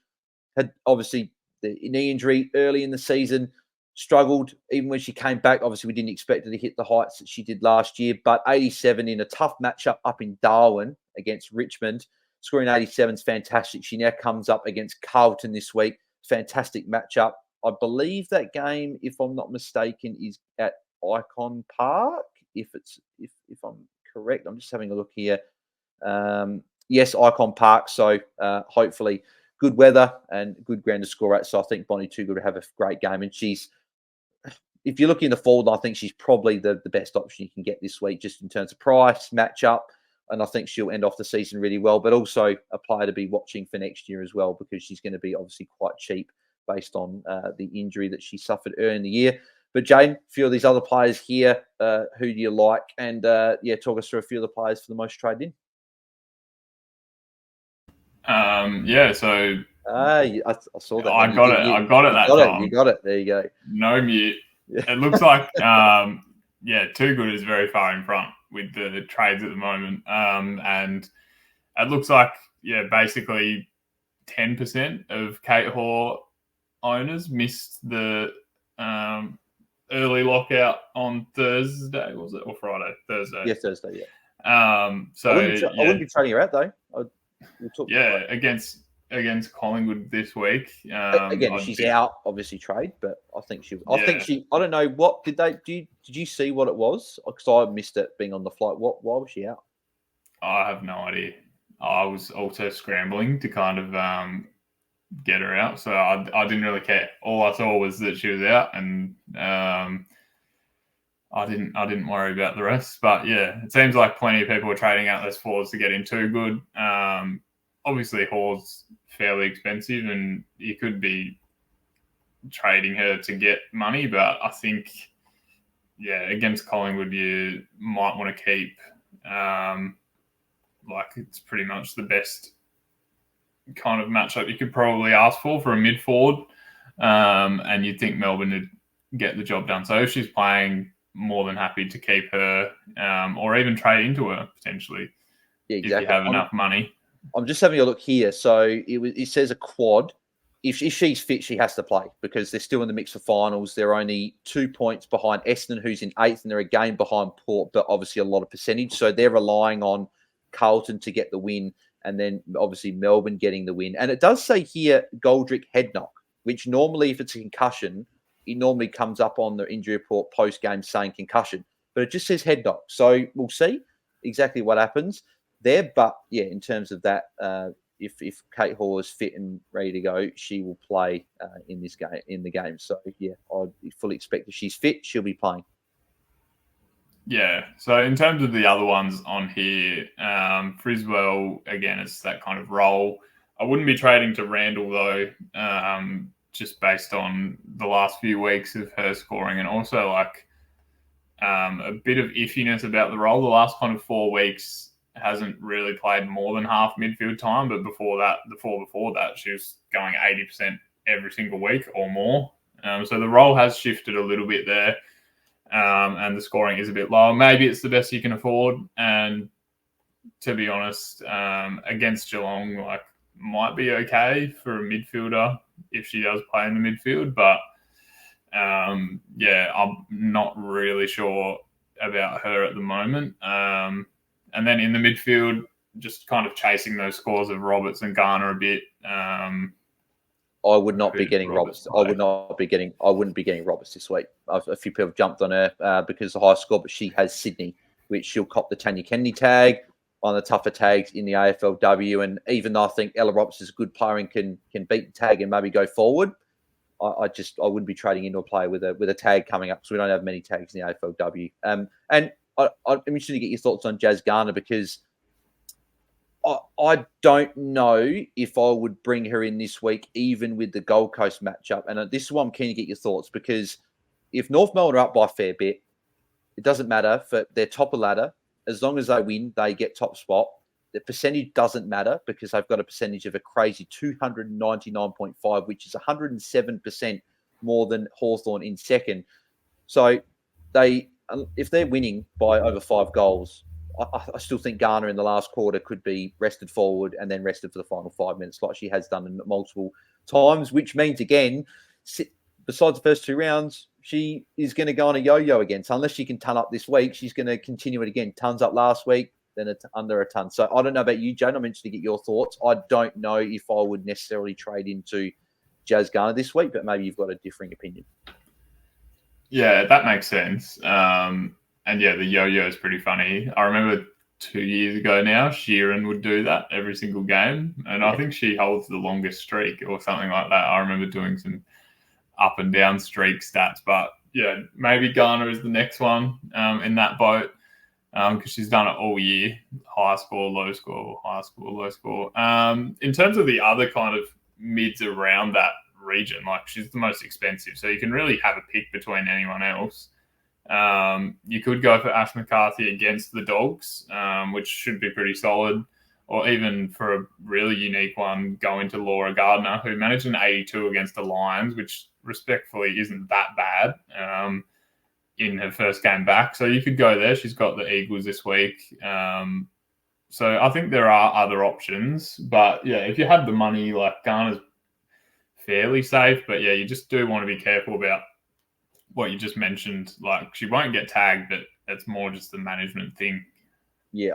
had obviously the knee injury early in the season, struggled even when she came back. Obviously, we didn't expect her to hit the heights that she did last year, but 87 in a tough matchup up in Darwin against Richmond. Scoring 87 is fantastic. She now comes up against Carlton this week. Fantastic matchup. I believe that game, if I'm not mistaken, is at Icon Park. If I'm correct, I'm just having a look here. Yes, Icon Park. So hopefully good weather and good ground to score at. So I think Bonnie Toogood will have a great game. And if you're looking in the forward, I think she's probably the best option you can get this week, just in terms of price, matchup. And I think she'll end off the season really well, but also a player to be watching for next year as well, because she's going to be obviously quite cheap based on the injury that she suffered early in the year. But Jaiden, a few of these other players here, who do you like? And talk us through a few of the players for the most traded in. So I saw that. I got it. I got it that time. You got it. There you go. No mute. It looks like Toogood is very far in front with the trades at the moment, and it looks like basically 10% of Kate Hoare owners missed the early lockout on Thursday. Was it, or Friday? Thursday. Yeah, Thursday. Yeah. So I wouldn't be trading her out though. Against Collingwood this week. Again, she's out, obviously trade, but I think she. I don't know what did they do. Did you see what it was? Because I missed it being on the flight. Why was she out? I have no idea. I was also scrambling to kind of get her out, so I didn't really care. All I saw was that she was out, and I didn't worry about the rest. But yeah, it seems like plenty of people are trading out those forwards to get in Toogood. Obviously, Hoare's fairly expensive, and you could be trading her to get money. But I think, against Collingwood, you might want to keep. It's pretty much the best kind of matchup you could probably ask for a mid forward, and you'd think Melbourne would get the job done. So if she's playing, more than happy to keep her, or even trade into her potentially. Yeah, exactly. If you have enough money. I'm just having a look here. So it says a quad. If she's fit, she has to play because they're still in the mix for finals. They're only 2 points behind Essendon, who's in 8th, and they're a game behind Port, but obviously a lot of percentage. So they're relying on Carlton to get the win, and then obviously Melbourne getting the win. And it does say here Goldrick head knock, which normally, if it's a concussion, it normally comes up on the injury report post-game saying concussion. But it just says head knock. So we'll see exactly what happens there. But yeah, in terms of that, if Kate Hoare is fit and ready to go, she will play in the game. So yeah, I'd fully expect if she's fit, she'll be playing. Yeah. So in terms of the other ones on here, Friswell, again, it's that kind of role. I wouldn't be trading to Randall though, just based on the last few weeks of her scoring, and also a bit of iffiness about the role. The last kind of 4 weeks hasn't really played more than half midfield time, but before that, she was going 80% every single week or more. So the role has shifted a little bit there, and the scoring is a bit lower. Maybe it's the best you can afford, and to be honest, against Geelong, might be okay for a midfielder if she does play in the midfield, but I'm not really sure about her at the moment. And then in the midfield, just kind of chasing those scores of Roberts and Garner a bit. I would not Who be did getting Roberts Roberts. play? I wouldn't be getting Roberts this week. A few people have jumped on her because of the high score, but she has Sydney, which she'll cop the Tanya Kennedy tag on the tougher tags in the AFLW. And even though I think Ella Roberts is a good player and can beat the tag and maybe go forward, I wouldn't be trading into a player with a tag coming up because we don't have many tags in the AFLW. And I'm interested to get your thoughts on Jazz Garner because I don't know if I would bring her in this week, even with the Gold Coast matchup. And this is why I'm keen to get your thoughts because if North Melbourne are up by a fair bit, it doesn't matter for their top of ladder. As long as they win, they get top spot. The percentage doesn't matter because they've got a percentage of a crazy 299.5, which is 107% more than Hawthorn in second. So if they're winning by over 5 goals, I still think Garner in the last quarter could be rested forward and then rested for the final 5 minutes like she has done in multiple times, which means, again, besides the first 2 rounds, she is going to go on a yo-yo again. So unless she can ton up this week, she's going to continue it again. Tons up last week, then under a ton. So I don't know about you, Jane. I'm interested to get your thoughts. I don't know if I would necessarily trade into Jazz Garner this week, but maybe you've got a differing opinion. Yeah, that makes sense. And yeah, the yo-yo is pretty funny. I remember 2 years ago now, Sheeran would do that every single game. And I think she holds the longest streak or something like that. I remember doing some up and down streak stats. But yeah, maybe Garner is the next one in that boat because she's done it all year. High score, low score, high score, low score. In terms of the other kind of mids around that region, like she's the most expensive. So you can really have a pick between anyone else. You could go for Ash McCarthy against the Dogs, which should be pretty solid. Or even for a really unique one, go into Laura Gardner, who managed an 82 against the Lions, which respectfully isn't that bad in her first game back. So you could go there. She's got the Eagles this week. So I think there are other options. But yeah, if you have the money, like Garner's fairly safe. But yeah, you just do want to be careful about what you just mentioned. Like she won't get tagged, but it's more just the management thing. Yeah,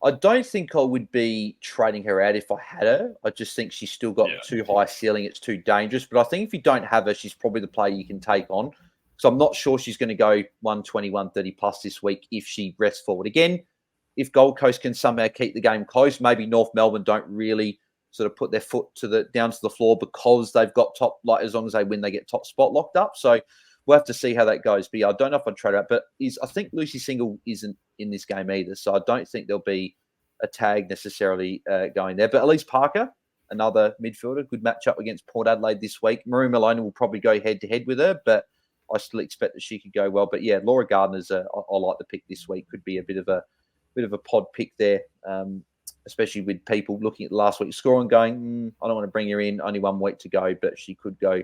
I don't think I would be trading her out if I had her. I just think she's still got too high ceiling. It's too dangerous. But I think if you don't have her, she's probably the player you can take on. So I'm not sure she's going to go 120, 130 plus this week if she rests forward. Again, if Gold Coast can somehow keep the game close, maybe North Melbourne don't really sort of put their foot down to the floor because they've got top, like as long as they win, they get top spot locked up. So we'll have to see how that goes. But yeah, I don't know if I'd trade out. But I think Lucy Single isn't in this game either. So I don't think there'll be a tag necessarily going there. But Elise Parker, another midfielder, good matchup against Port Adelaide this week. Marie Maloney will probably go head-to-head with her, but I still expect that she could go well. But yeah, Laura Gardner's I like the pick this week. Could be a bit of a pod pick there, especially with people looking at last week's score and going, I don't want to bring her in. Only 1 week to go, but she could go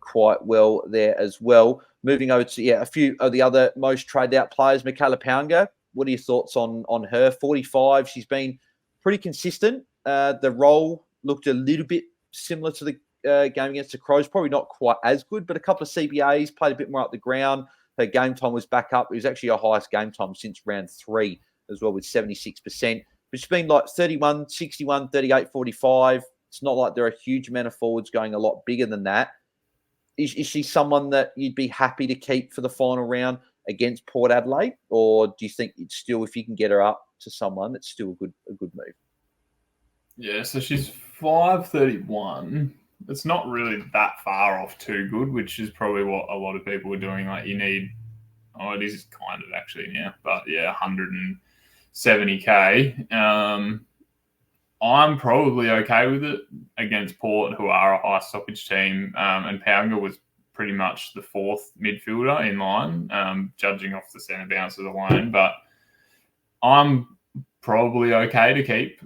quite well there as well. Moving over to a few of the other most traded out players, Michaela Pounga. What are your thoughts on her? 45. She's been pretty consistent. The role looked a little bit similar to the game against the Crows. Probably not quite as good, but a couple of CBAs, played a bit more up the ground. Her game time was back up. It was actually her highest game time since round 3 as well with 76%. But she's been like 31, 61, 38, 45. It's not like there are a huge amount of forwards going a lot bigger than that. Is she someone that you'd be happy to keep for the final round against Port Adelaide? Or do you think it's still, if you can get her up to someone, it's still a good move? Yeah, so she's 531. It's not really that far off too good, which is probably what a lot of people are doing. Like you need, it is kind of actually now, but yeah, 170k. I'm probably okay with it against Port, who are a high stoppage team, and Pounga was pretty much the 4th midfielder in line, judging off the centre bounces alone. But I'm probably okay to keep.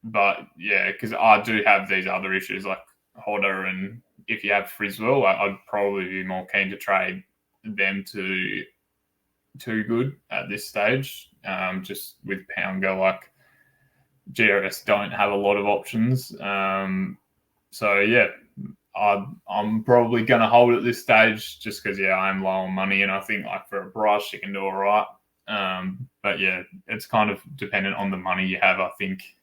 But yeah, because I do have these other issues like Hodder, and if you have Friswell, I'd probably be more keen to trade them to too good at this stage. Just with Pounga, like GRS don't have a lot of options. So yeah, I'm probably going to hold at this stage just because I'm low on money, and I think like for a Bryce she can do all right. But yeah, it's kind of dependent on the money you have, I think.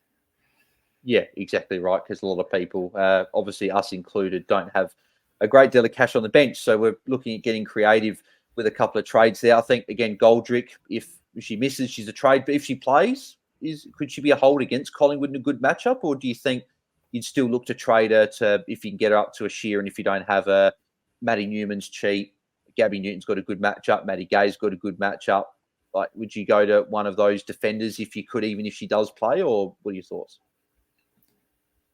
Yeah, exactly right. Because a lot of people, obviously us included, don't have a great deal of cash on the bench. So we're looking at getting creative with a couple of trades there. I think, again, Goldrick, if she misses, she's a trade. But if she plays, could she be a hold against Collingwood in a good matchup? Or do you think you'd still look to trade her if you can get her up to a sheer, and if you don't have her, Maddie Newman's cheap, Gabby Newton's got a good matchup, Maddie Gay's got a good matchup. Like, would you go to one of those defenders if you could, even if she does play, or what are your thoughts?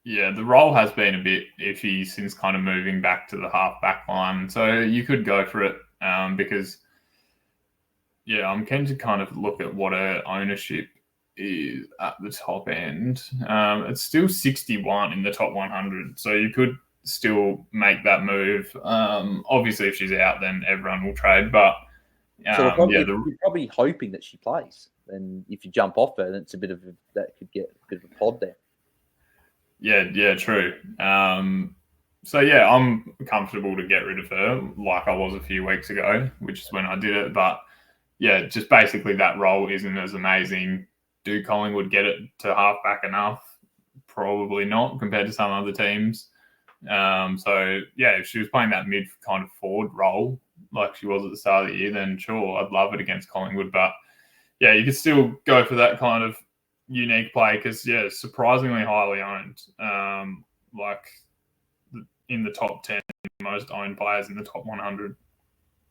Yeah, the role has been a bit iffy since kind of moving back to the half-back line. So you could go for it because, yeah, I'm keen to kind of look at what her ownership is at the top end. It's still 61 in the top 100. So you could still make that move. Obviously, if she's out, then everyone will trade. But So you're probably hoping that she plays. And if you jump off her, then it's that could get a bit of a pod there. Yeah, true. So yeah, I'm comfortable to get rid of her like I was a few weeks ago, which is when I did it. But yeah, just basically that role isn't as amazing. Do Collingwood get it to halfback enough? Probably not compared to some other teams. So yeah, if she was playing that mid kind of forward role like she was at the start of the year, then sure, I'd love it against Collingwood. But yeah, you could still go for that kind of unique play because yeah, surprisingly highly owned. Like in the top 10 most owned players in the top 100.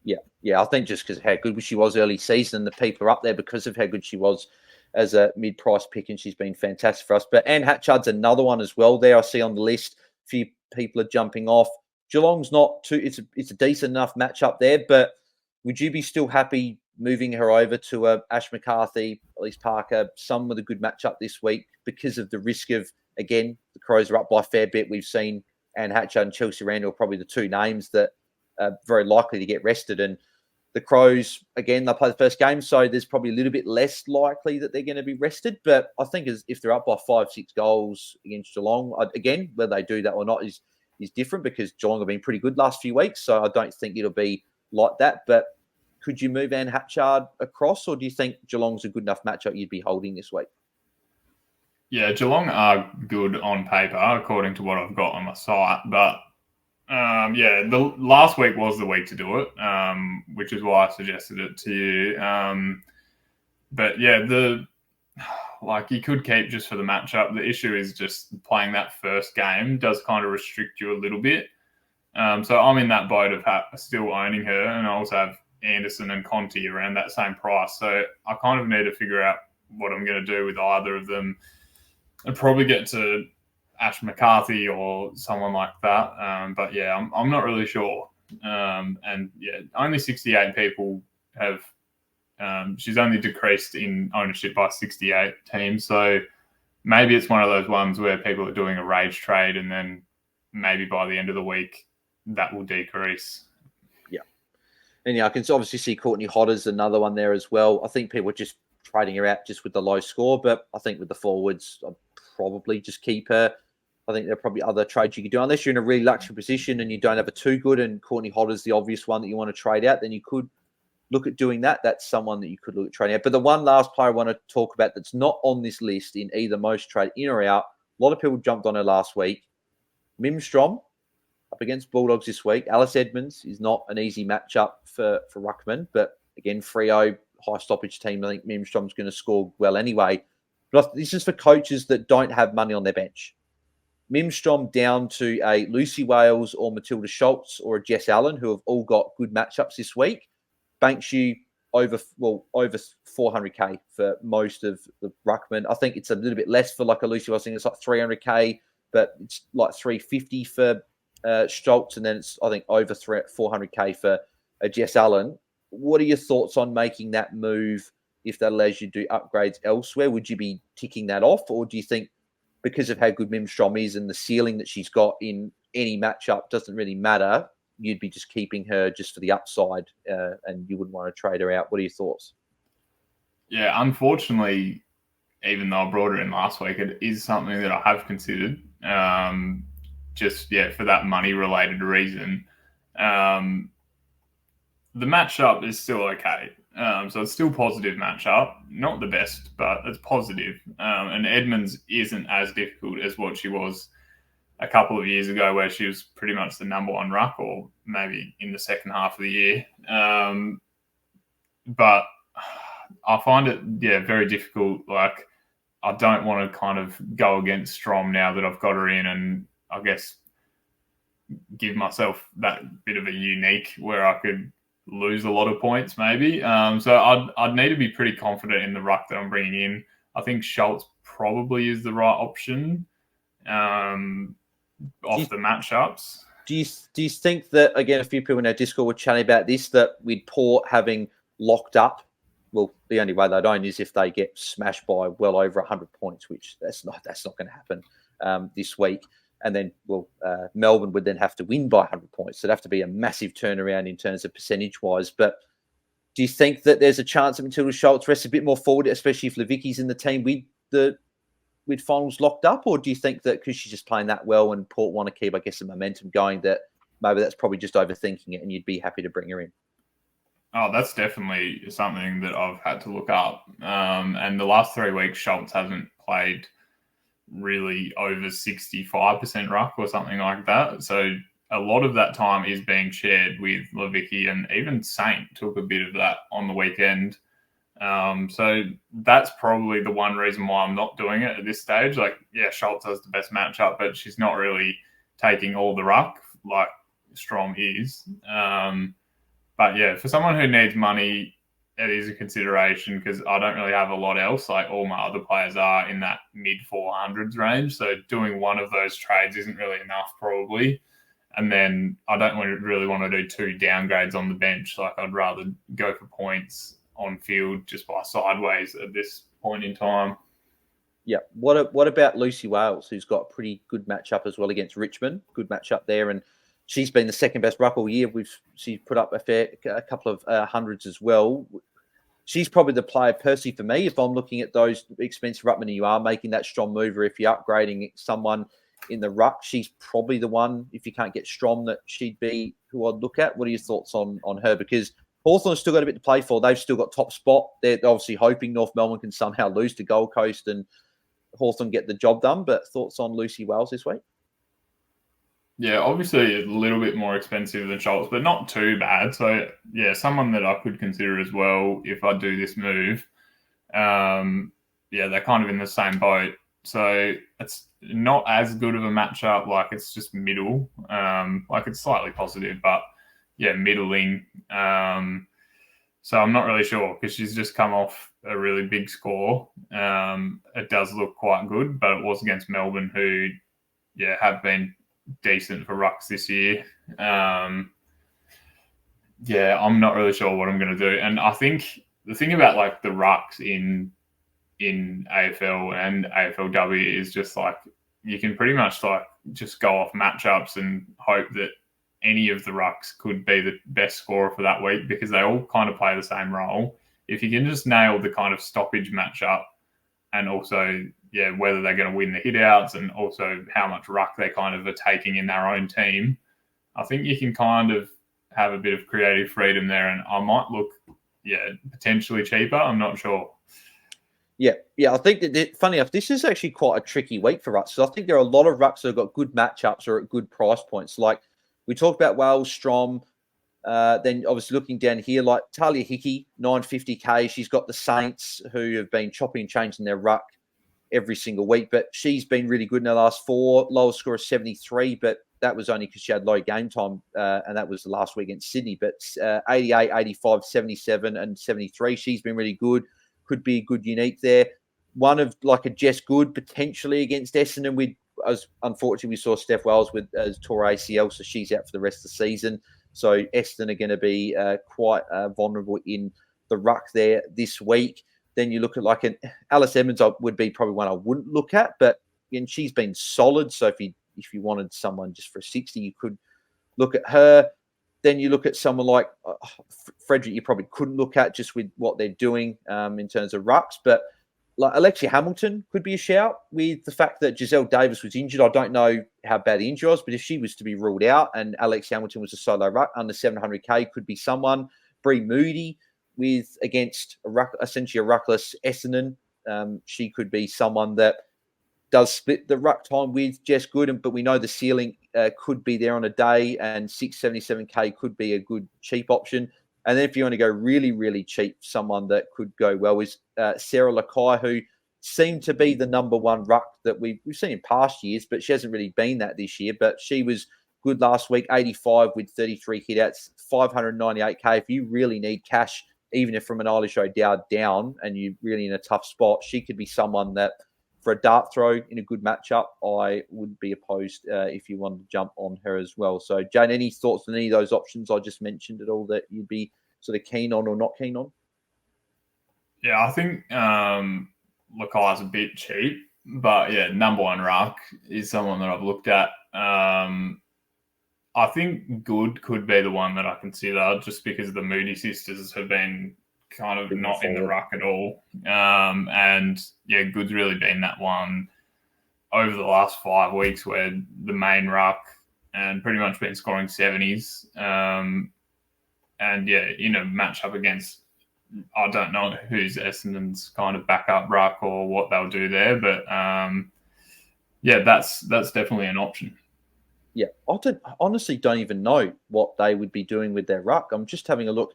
Yeah. I think just because of how good she was early season, the people are up there because of how good she was as a mid-price pick, and she's been fantastic for us. But Anne Hatchard's another one as well. There I see on the list. A few people are jumping off. Geelong's not too. It's a decent enough matchup there, but would you be still happy moving her over to Ash McCarthy, Elise Parker, some with a good matchup this week because of the risk of, again, the Crows are up by a fair bit. We've seen Anne Hatchard and Chelsea Randall are probably the two names that are very likely to get rested. And the Crows, again, they play the first game, so there's probably a little bit less likely that they're going to be rested. But I think if they're up by 5-6 goals against Geelong, again, whether they do that or not is different because Geelong have been pretty good last few weeks. So I don't think it'll be like that. But could you move Anne Hatchard across, or do you think Geelong's a good enough matchup you'd be holding this week? Yeah, Geelong are good on paper, according to what I've got on my site. But yeah, the last week was the week to do it, which is why I suggested it to you. But yeah, you could keep just for the matchup. The issue is just playing that first game does kind of restrict you a little bit. So I'm in that boat of still owning her, and I also have Anderson and Conti around that same price. So I kind of need to figure out what I'm going to do with either of them. I'd probably get to Ash McCarthy or someone like that. But yeah, I'm not really sure. And yeah, only 68 people have. She's only decreased in ownership by 68 teams. So maybe it's one of those ones where people are doing a rage trade, and then maybe by the end of the week that will decrease. Yeah. And yeah, I can obviously see Courtney Hodder's another one there as well. I think people are just trading her out just with the low score, but I think with the forwards, I'd probably just keep her. I think there are probably other trades you could do. Unless you're in a really luxury position and you don't have a too good, and Courtney Hodder's the obvious one that you want to trade out, then you could look at doing that. That's someone that you could look at trading out. But the one last player I want to talk about that's not on this list in either most trade in or out, a lot of people jumped on her last week. Mimstrom up against Bulldogs this week. Alice Edmonds is not an easy matchup for Ruckman, but again, Freo, high stoppage team. I think Mimstrom's going to score well anyway. But this is for coaches that don't have money on their bench. Mimstrom down to a Lucy Wales or Matilda Schultz or a Jess Allen, who have all got good matchups this week. Banks you over 400k for most of the Ruckman. I think it's a little bit less for like a Lucy Wales. I think it's like 300k, but it's like 350 for Schultz, and then it's I think over 400k for a Jess Allen. What are your thoughts on making that move if that allows you to do upgrades elsewhere? Would you be ticking that off, or do you think because of how good Mimstrom is and the ceiling that she's got in any matchup doesn't really matter, you'd be just keeping her just for the upside and you wouldn't want to trade her out? What are your thoughts? Yeah, unfortunately, even though I brought her in last week, it is something that I have considered. Just for that money related reason. the matchup is still okay. So it's still positive matchup. Not the best, but it's positive. And Edmonds isn't as difficult as what she was a couple of years ago, where she was pretty much the number one ruck, or maybe in the second half of the year. But I find it, very difficult. Like, I don't want to kind of go against Strom now that I've got her in, and I guess give myself that bit of a unique where I could lose a lot of points maybe. So I'd need to be pretty confident in the ruck that I'm bringing in. I think Schultz probably is the right option off the matchups. Do you think that, again, a few people in our Discord were chatting about this, that with Port having locked up, well, the only way they'd own is if they get smashed by well over 100 points, which that's not going to happen this week. And then, Melbourne would then have to win by 100 points. So it'd have to be a massive turnaround in terms of percentage-wise. But do you think that there's a chance that Matilda Schultz rests a bit more forward, especially if Levicki's in the team with finals locked up? Or do you think that because she's just playing that well and Port want to keep, I guess, the momentum going, that maybe that's probably just overthinking it and you'd be happy to bring her in? Oh, that's definitely something that I've had to look up. And the last 3 weeks, Schultz hasn't played really over 65% ruck or something like that. So a lot of that time is being shared with Levicki, and even Saint took a bit of that on the weekend. So that's probably the one reason why I'm not doing it at this stage. Like, Schultz has the best matchup, but she's not really taking all the ruck like Strom is. But for someone who needs money, it is a consideration, because I don't really have a lot else. Like, all my other players are in that mid 400s range. So doing one of those trades isn't really enough, probably. And then I don't really want to do 2 downgrades on the bench. Like, I'd rather go for points on field just by sideways at this point in time. Yeah. What about Lucy Wales, who's got a pretty good matchup as well against Richmond? Good matchup there, and she's been the second best ruck all year. She's put up a couple of hundreds as well. She's probably the player, personally, for me, if I'm looking at those expensive ruckmen and you are making that Strom move, or if you're upgrading someone in the ruck, she's probably the one, if you can't get Strom, that she'd be who I'd look at. What are your thoughts on her? Because Hawthorn's still got a bit to play for. They've still got top spot. They're obviously hoping North Melbourne can somehow lose to Gold Coast and Hawthorn get the job done. But thoughts on Lucy Wales this week? Yeah, obviously a little bit more expensive than Schultz, but not too bad. So, someone that I could consider as well if I do this move. They're kind of in the same boat. So it's not as good of a matchup. Like, it's just middle. Like, it's slightly positive, but middling. So I'm not really sure, because she's just come off a really big score. It does look quite good, but it was against Melbourne, who, have been decent for rucks this year. I'm not really sure what I'm going to do. And I think the thing about, like, the rucks in AFL and AFLW is just, like, you can pretty much, like, just go off matchups and hope that any of the rucks could be the best scorer for that week, because they all kind of play the same role. If you can just nail the kind of stoppage matchup, and also, whether they're going to win the hit-outs, and also how much ruck they kind of are taking in their own team, I think you can kind of have a bit of creative freedom there, and I might look, potentially cheaper. I'm not sure. Yeah. I think that, funny enough, this is actually quite a tricky week for rucks. So I think there are a lot of rucks that have got good matchups or at good price points. Like, we talked about Wales, Strom. Then obviously looking down here, like Talia Hickey, 950k. She's got the Saints, who have been chopping and changing their ruck every single week, but she's been really good in the last 4. Lowest score of 73, but that was only because she had low game time, and that was the last week against Sydney. But 88, 85, 77, and 73. She's been really good. Could be a good unique there. One of, like, a Jess Good potentially against Essendon. Unfortunately, we saw Steph Wells with tore ACL, so she's out for the rest of the season. So Essendon are going to be quite vulnerable in the ruck there this week. Then you look at, like, an Alice Edmonds would be probably one I wouldn't look at, but she's been solid. So if you wanted someone just for a 60, you could look at her. Then you look at someone like Frederick, you probably couldn't look at just with what they're doing in terms of rucks. But like Alexia Hamilton could be a shout, with the fact that Giselle Davis was injured. I don't know how bad the injury was, but if she was to be ruled out and Alexia Hamilton was a solo ruck under 700k, could be someone. Bree Moody against essentially a ruckless Essendon. She could be someone that does split the ruck time with Jess Gooden, but we know the ceiling could be there on a day, and 677k could be a good cheap option. And then if you want to go really, really cheap, someone that could go well is Sarah Lakai, who seemed to be the number one ruck that we've seen in past years, but she hasn't really been that this year. But she was good last week, 85 with 33 hitouts, 598k. If you really need cash, even if from an Eilish O'Dowd down and you're really in a tough spot, she could be someone that for a dart throw in a good matchup, I would be opposed if you wanted to jump on her as well. So, Jane, any thoughts on any of those options I just mentioned at all that you'd be sort of keen on or not keen on? Yeah, I think Lakai's a bit cheap, but yeah, number one ruck is someone that I've looked at. I think Good could be the one that I consider just because the Moody sisters have been kind of not in the ruck at all. And yeah, Good's really been that one over the last 5 weeks where the main ruck and pretty much been scoring 70s. And yeah, in a matchup against, I don't know who's Essendon's kind of backup ruck or what they'll do there, but yeah, that's definitely an option. Yeah, I honestly don't even know what they would be doing with their ruck. I'm just having a look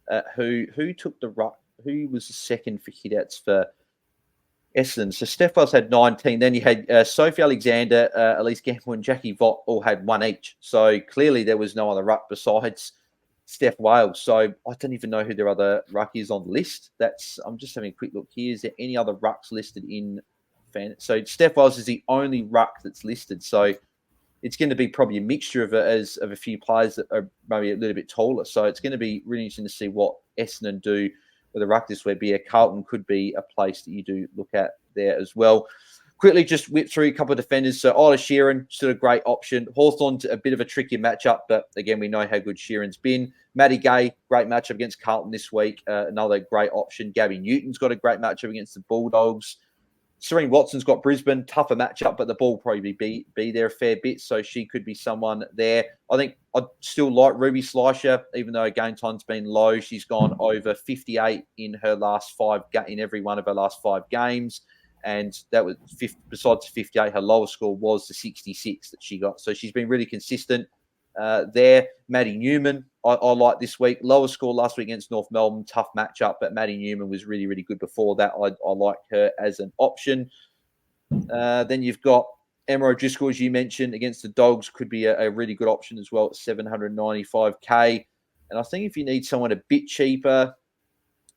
at who took the ruck, who was the second for hitouts for Essendon. So Steph Wells had 19. Then you had Sophie Alexander, Elise Gamble, and Jackie Vaught all had one each. So clearly there was no other ruck besides Steph Wales. So I don't even know who their other ruck is on the list. I'm just having a quick look here. Is there any other rucks listed in fan? So Steph Wales is the only ruck that's listed. So it's going to be probably a mixture of a few players that are maybe a little bit taller. So it's going to be really interesting to see what Essendon do with a ruck this week. But yeah, Carlton could be a place that you do look at there as well. Quickly just whip through a couple of defenders. So Isla Sheeran, still a great option. Hawthorn's a bit of a trickier matchup, but again, we know how good Sheeran's been. Maddie Gay, great matchup against Carlton this week. Another great option. Gabby Newton's got a great matchup against the Bulldogs. Serene Watson's got Brisbane, tougher matchup, but the ball will probably be there a fair bit, so she could be someone there. I think I'd still like Ruby Slisher, even though her game time's been low. She's gone over 58 in every one of her last 5 games, and that was besides 58, her lowest score was the 66 that she got. So she's been really consistent there. Maddie Newman, I like this week. Lower score last week against North Melbourne, tough matchup, but Maddie Newman was really, really good before that. I like her as an option. Then you've got Emma O'Driscoll, as you mentioned, against the Dogs, could be a really good option as well at 795k. And I think if you need someone a bit cheaper,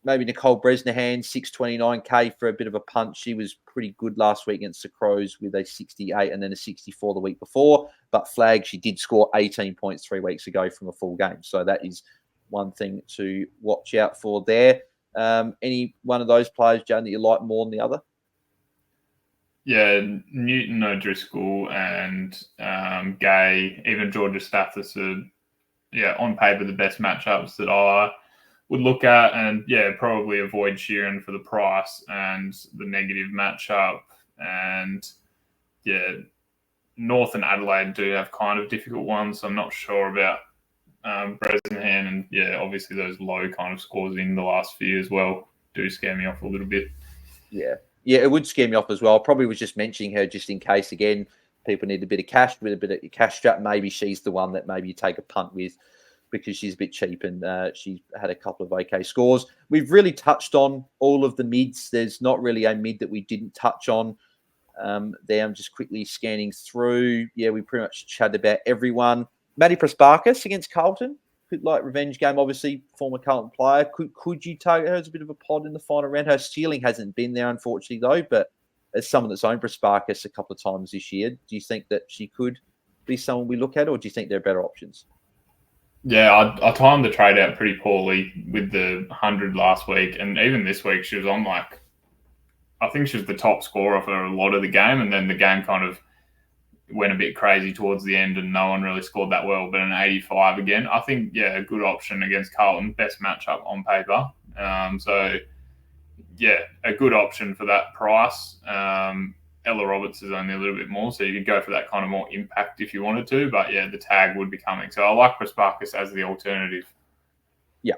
maybe Nicole Bresnahan, 629k for a bit of a punch. She was pretty good last week against the Crows with a 68 and then a 64 the week before. But flag, she did score 18 points 3 weeks ago from a full game. So that is one thing to watch out for there. Any one of those players, Jan, that you like more than the other? Yeah, Newton, O'Driscoll, and Gay, even Georgia Stathis are, on paper, the best matchups that I would look at, and probably avoid Sheeran for the price and the negative matchup. And North and Adelaide do have kind of difficult ones, so I'm not sure about Bresnahan, and obviously those low kind of scores in the last few as well do scare me off a little bit. Yeah, it would scare me off as well. I probably was just mentioning her just in case, again, people need a bit of cash, with a bit of cash strap. Maybe she's the one that maybe you take a punt with, because she's a bit cheap and she had a couple of okay scores. We've really touched on all of the mids. There's not really a mid that we didn't touch on there. I'm just quickly scanning through. Yeah, we pretty much chatted about everyone. Maddie Prasparkas against Carlton. Could like revenge game, obviously, former Carlton player. Could you target her as a bit of a pod in the final round? Her ceiling hasn't been there, unfortunately, though, but as someone that's owned Prasparkas a couple of times this year, do you think that she could be someone we look at, or do you think there are better options? Yeah, I timed the trade out pretty poorly with the 100 last week, and even this week she was on I think she was the top scorer for a lot of the game, and then the game kind of went a bit crazy towards the end and no one really scored that well, but an 85 again. I think, a good option against Carlton, best matchup on paper. A good option for that price. Ella Roberts is only a little bit more, so you could go for that kind of more impact if you wanted to. But the tag would be coming. So I like Prasparkas as the alternative. Yeah.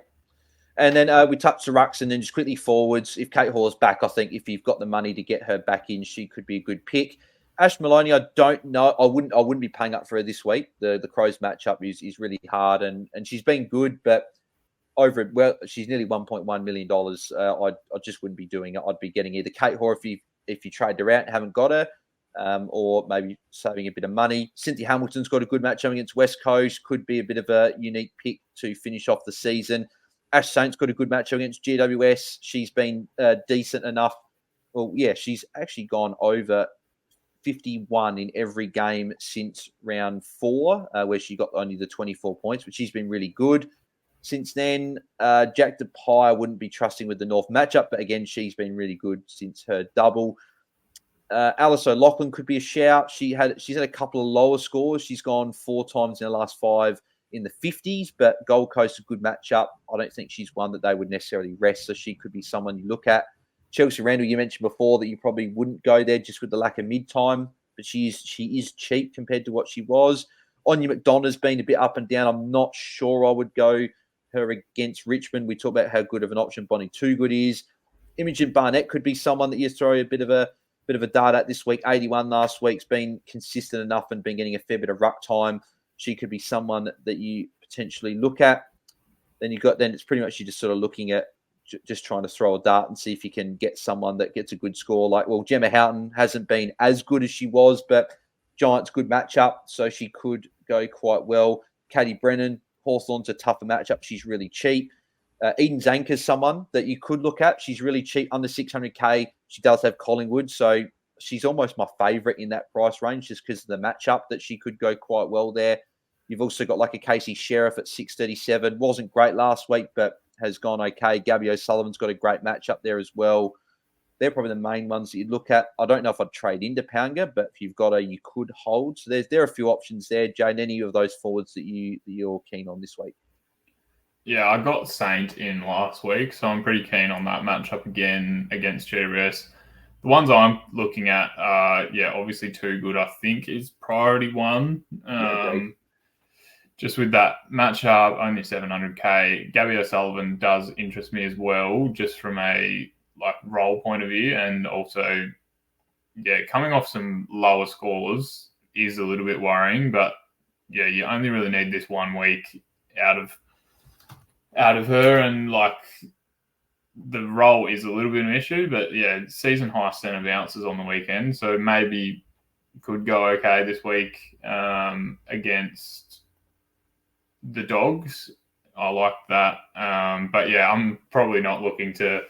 And then we touched the rucks and then just quickly forwards. If Kate Hall's back, I think if you've got the money to get her back in, she could be a good pick. Ash Maloney, I don't know. I wouldn't be paying up for her this week. The Crows matchup is really hard and she's been good, but she's nearly $1.1 million. I just wouldn't be doing it. I'd be getting either Kate Hall if you trade her out and haven't got her, or maybe saving a bit of money. Cynthia Hamilton's got a good matchup against West Coast. Could be a bit of a unique pick to finish off the season. Ash Saint's got a good matchup against GWS. She's been decent enough. Well, yeah, she's actually gone over 51 in every game since round 4, where she got only the 24 points, but she's been really good. Since then, Jack DePie I wouldn't be trusting with the North matchup, but again, she's been really good since her double. Alice O'Loughlin could be a shout. She's had a couple of lower scores. She's gone 4 times in the last 5 in the 50s, but Gold Coast a good matchup. I don't think she's one that they would necessarily rest, so she could be someone you look at. Chelsea Randall, you mentioned before that you probably wouldn't go there just with the lack of mid-time, but she is cheap compared to what she was. Anya McDonough's been a bit up and down. I'm not sure I would go her against Richmond. We talk about how good of an option Bonnie Toogood is. Imogen Barnett could be someone that you throw a bit of a dart at this week. 81 last week's been consistent enough and been getting a fair bit of ruck time. She could be someone that you potentially look at. Then it's pretty much you just sort of looking at just trying to throw a dart and see if you can get someone that gets a good score. Gemma Houghton hasn't been as good as she was, but Giants good matchup, so she could go quite well. Katie Brennan, Hawthorn's a tougher matchup. She's really cheap. Eden Zanker's someone that you could look at. She's really cheap, under 600K. She does have Collingwood, so she's almost my favourite in that price range just because of the matchup that she could go quite well there. You've also got like a Casey Sheriff at 637. Wasn't great last week, but has gone okay. Gabby O'Sullivan's got a great matchup there as well. They're probably the main ones that you'd look at. I don't know if I'd trade into Pounger, but if you've got her, you could hold. So there are a few options there. Jane, any of those forwards that you're keen on this week? Yeah, I got Saint in last week, so I'm pretty keen on that matchup again against GWS. The ones I'm looking at are, obviously Toogood, I think, is priority one. Just with that matchup, only 700K. Gabby O'Sullivan does interest me as well, just from a role point of view, and also, coming off some lower scores is a little bit worrying. But you only really need this 1 week out of her, and the role is a little bit of an issue. But season high centre bounces on the weekend, so maybe could go okay this week against the Dogs. I like that. But I'm probably not looking to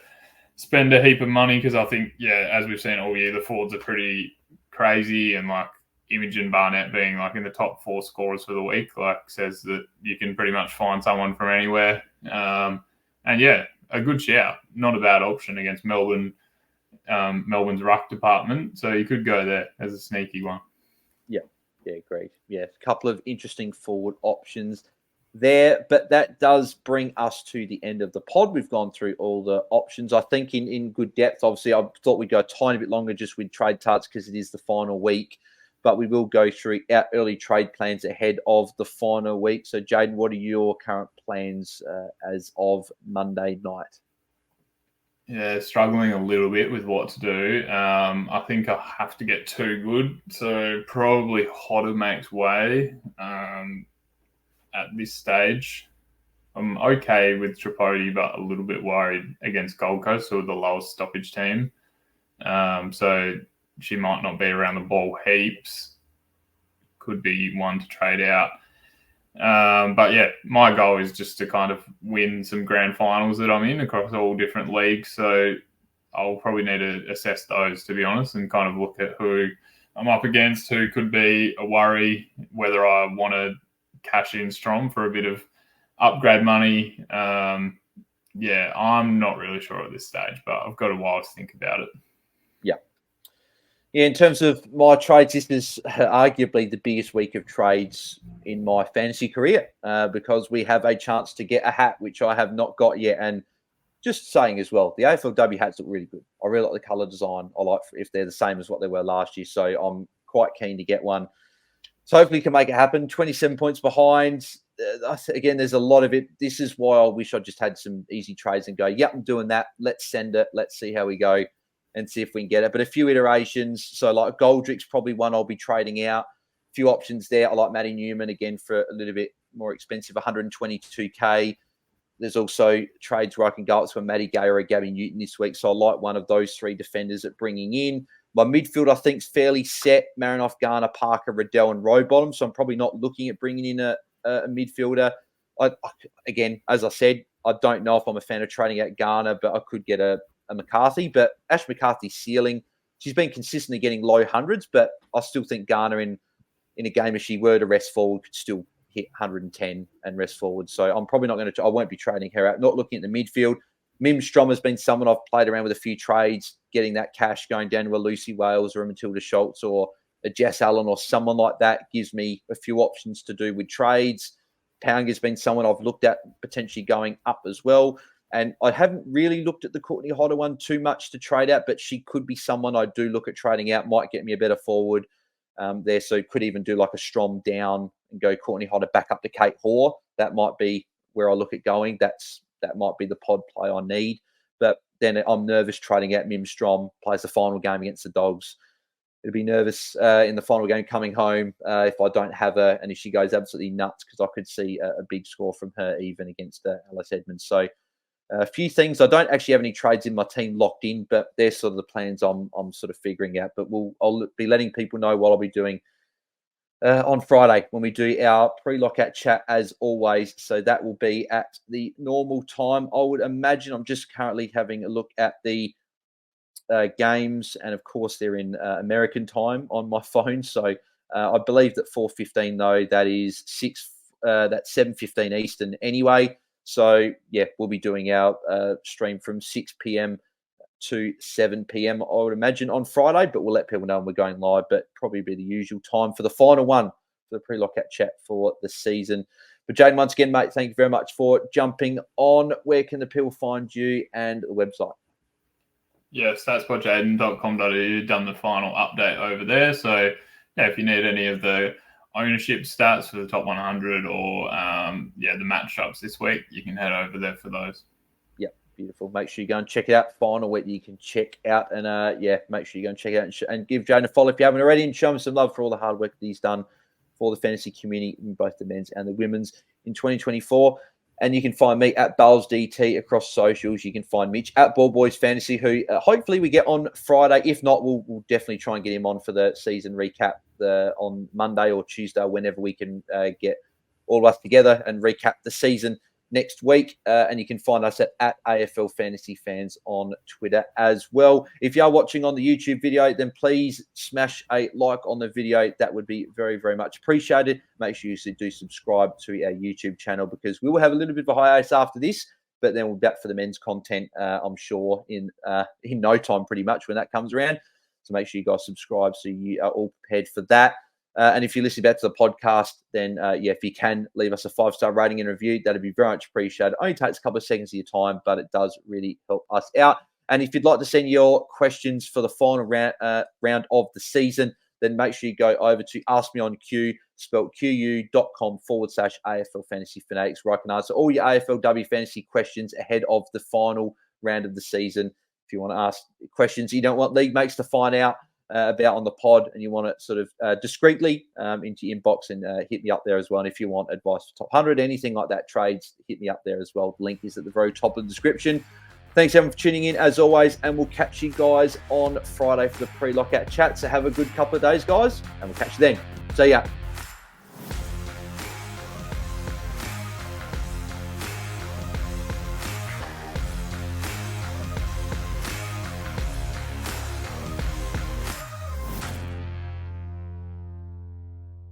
spend a heap of money because I think, as we've seen all year, the forwards are pretty crazy, and Imogen Barnett being in the top 4 scorers for the week, says that you can pretty much find someone from anywhere. And a good shout, not a bad option against Melbourne, Melbourne's ruck department. So you could go there as a sneaky one. Yeah, great. Yeah, a couple of interesting forward options there, but that does bring us to the end of the pod. We've gone through all the options, I think, in good depth. Obviously, I thought we'd go a tiny bit longer just with trade tarts because it is the final week, but we will go through our early trade plans ahead of the final week. So, Jaden, what are your current plans as of Monday night? Yeah, struggling a little bit with what to do. I think I have to get Toogood, so probably Hodder makes way at this stage. I'm okay with Tripodi, but a little bit worried against Gold Coast, who are the lowest stoppage team. So she might not be around the ball heaps. Could be one to trade out. But my goal is just to kind of win some grand finals that I'm in across all different leagues. So I'll probably need to assess those, to be honest, and kind of look at who I'm up against, who could be a worry, whether I want to cash in Strom for a bit of upgrade money. I'm not really sure at this stage, but I've got a while to think about it. Yeah, in terms of my trades, this is arguably the biggest week of trades in my fantasy career because we have a chance to get a hat, which I have not got yet. And just saying as well, the AFLW hats look really good. I really like the colour design. I like if they're the same as what they were last year. So I'm quite keen to get one. So hopefully we can make it happen. 27 points behind. again, there's a lot of it. This is why I wish I just had some easy trades and go, yep, I'm doing that. Let's send it. Let's see how we go and see if we can get it. But a few iterations. So like Goldrick's probably one I'll be trading out. A few options there. I like Matty Newman again for a little bit more expensive, 122K. There's also trades where I can go up to a Matty Gay or a Gabby Newton this week. So I like one of those three defenders at bringing in. My midfield, I think, is fairly set. Marinoff, Garner, Parker, Riddell, and Rowbottom. So I'm probably not looking at bringing in a midfielder. Again, as I said, I don't know if I'm a fan of trading out Garner, but I could get a McCarthy. But Ash McCarthy's ceiling, she's been consistently getting low hundreds, but I still think Garner in a game, if she were to rest forward, could still hit 110 and rest forward. So I'm probably not going to, I won't be trading her out. Not looking at the midfield. Mimstrom has been someone I've played around with a few trades, getting that cash going down to a Lucy Wales or a Matilda Schultz or a Jess Allen or someone like that. Gives me a few options to do with trades. Pounger's been someone I've looked at potentially going up as well. And I haven't really looked at the Courtney Hodder one too much to trade out, but she could be someone I do look at trading out, might get me a better forward there. So could even do like a Strom down and go Courtney Hodder back up to Kate Hoare. That might be where I look at going. That might be the pod play I need. But then I'm nervous trading out Mim Strom, plays the final game against the Dogs. It'll be nervous in the final game coming home if I don't have her and if she goes absolutely nuts, because I could see a big score from her even against Alice Edmonds. So a few things. I don't actually have any trades in my team locked in, but they're sort of the plans I'm sort of figuring out. But I'll be letting people know what I'll be doing on Friday when we do our pre-lockout chat as always. So that will be at the normal time. I would imagine. I'm just currently having a look at the games, and of course they're in American time on my phone. So I believe that 4:15 though, that is that's 7:15 Eastern anyway. So yeah, we'll be doing our stream from 6 p.m. to 7 p.m. I would imagine on Friday, but we'll let people know when we're going live. But probably be the usual time for the final one for the pre-lockout chat for the season. But Jaiden, once again, mate, thank you very much for jumping on. Where can the people find you and the website? Yes, that's statspotjaiden.com.au. Done the final update over there. So yeah, if you need any of the ownership stats for the top 100 or the matchups this week, you can head over there for those. Yep, beautiful. Make sure you go and check it out. Final week you can check out, and make sure you go and check it out and give Jaiden a follow if you haven't already, and show him some love for all the hard work that he's done for the fantasy community in both the men's and the women's in 2024. And you can find me at Bails DT across socials. You can find Mitch at Ball Boys Fantasy, who hopefully we get on Friday. If not, we'll definitely try and get him on for the season recap on Monday or Tuesday, whenever we can get all of us together and recap the season next week. And you can find us at AFL Fantasy Fans on Twitter as well. If you are watching on the YouTube video, then please smash a like on the video. That would be very, very much appreciated. Make sure you do subscribe to our YouTube channel, because we will have a little bit of a hiatus after this, but then we'll be back for the men's content, I'm sure, in no time pretty much when that comes around. So make sure you guys subscribe so you are all prepared for that. And if you listen back to the podcast, then, if you can leave us a 5-star rating and review, that'd be very much appreciated. It only takes a couple of seconds of your time, but it does really help us out. And if you'd like to send your questions for the final round of the season, then make sure you go over to AskMeOnQ, spelled QU.com/AFL Fantasy Fanatics, where I can answer all your AFLW fantasy questions ahead of the final round of the season. If you want to ask questions you don't want league mates to find out about on the pod, and you want it sort of discreetly into your inbox, and hit me up there as well. And if you want advice for top 100, anything like that, trades, hit me up there as well. The link is at the very top of the description. Thanks everyone for tuning in as always, and we'll catch you guys on Friday for the pre-lockout chat. So have a good couple of days, guys, and we'll catch you then. See ya.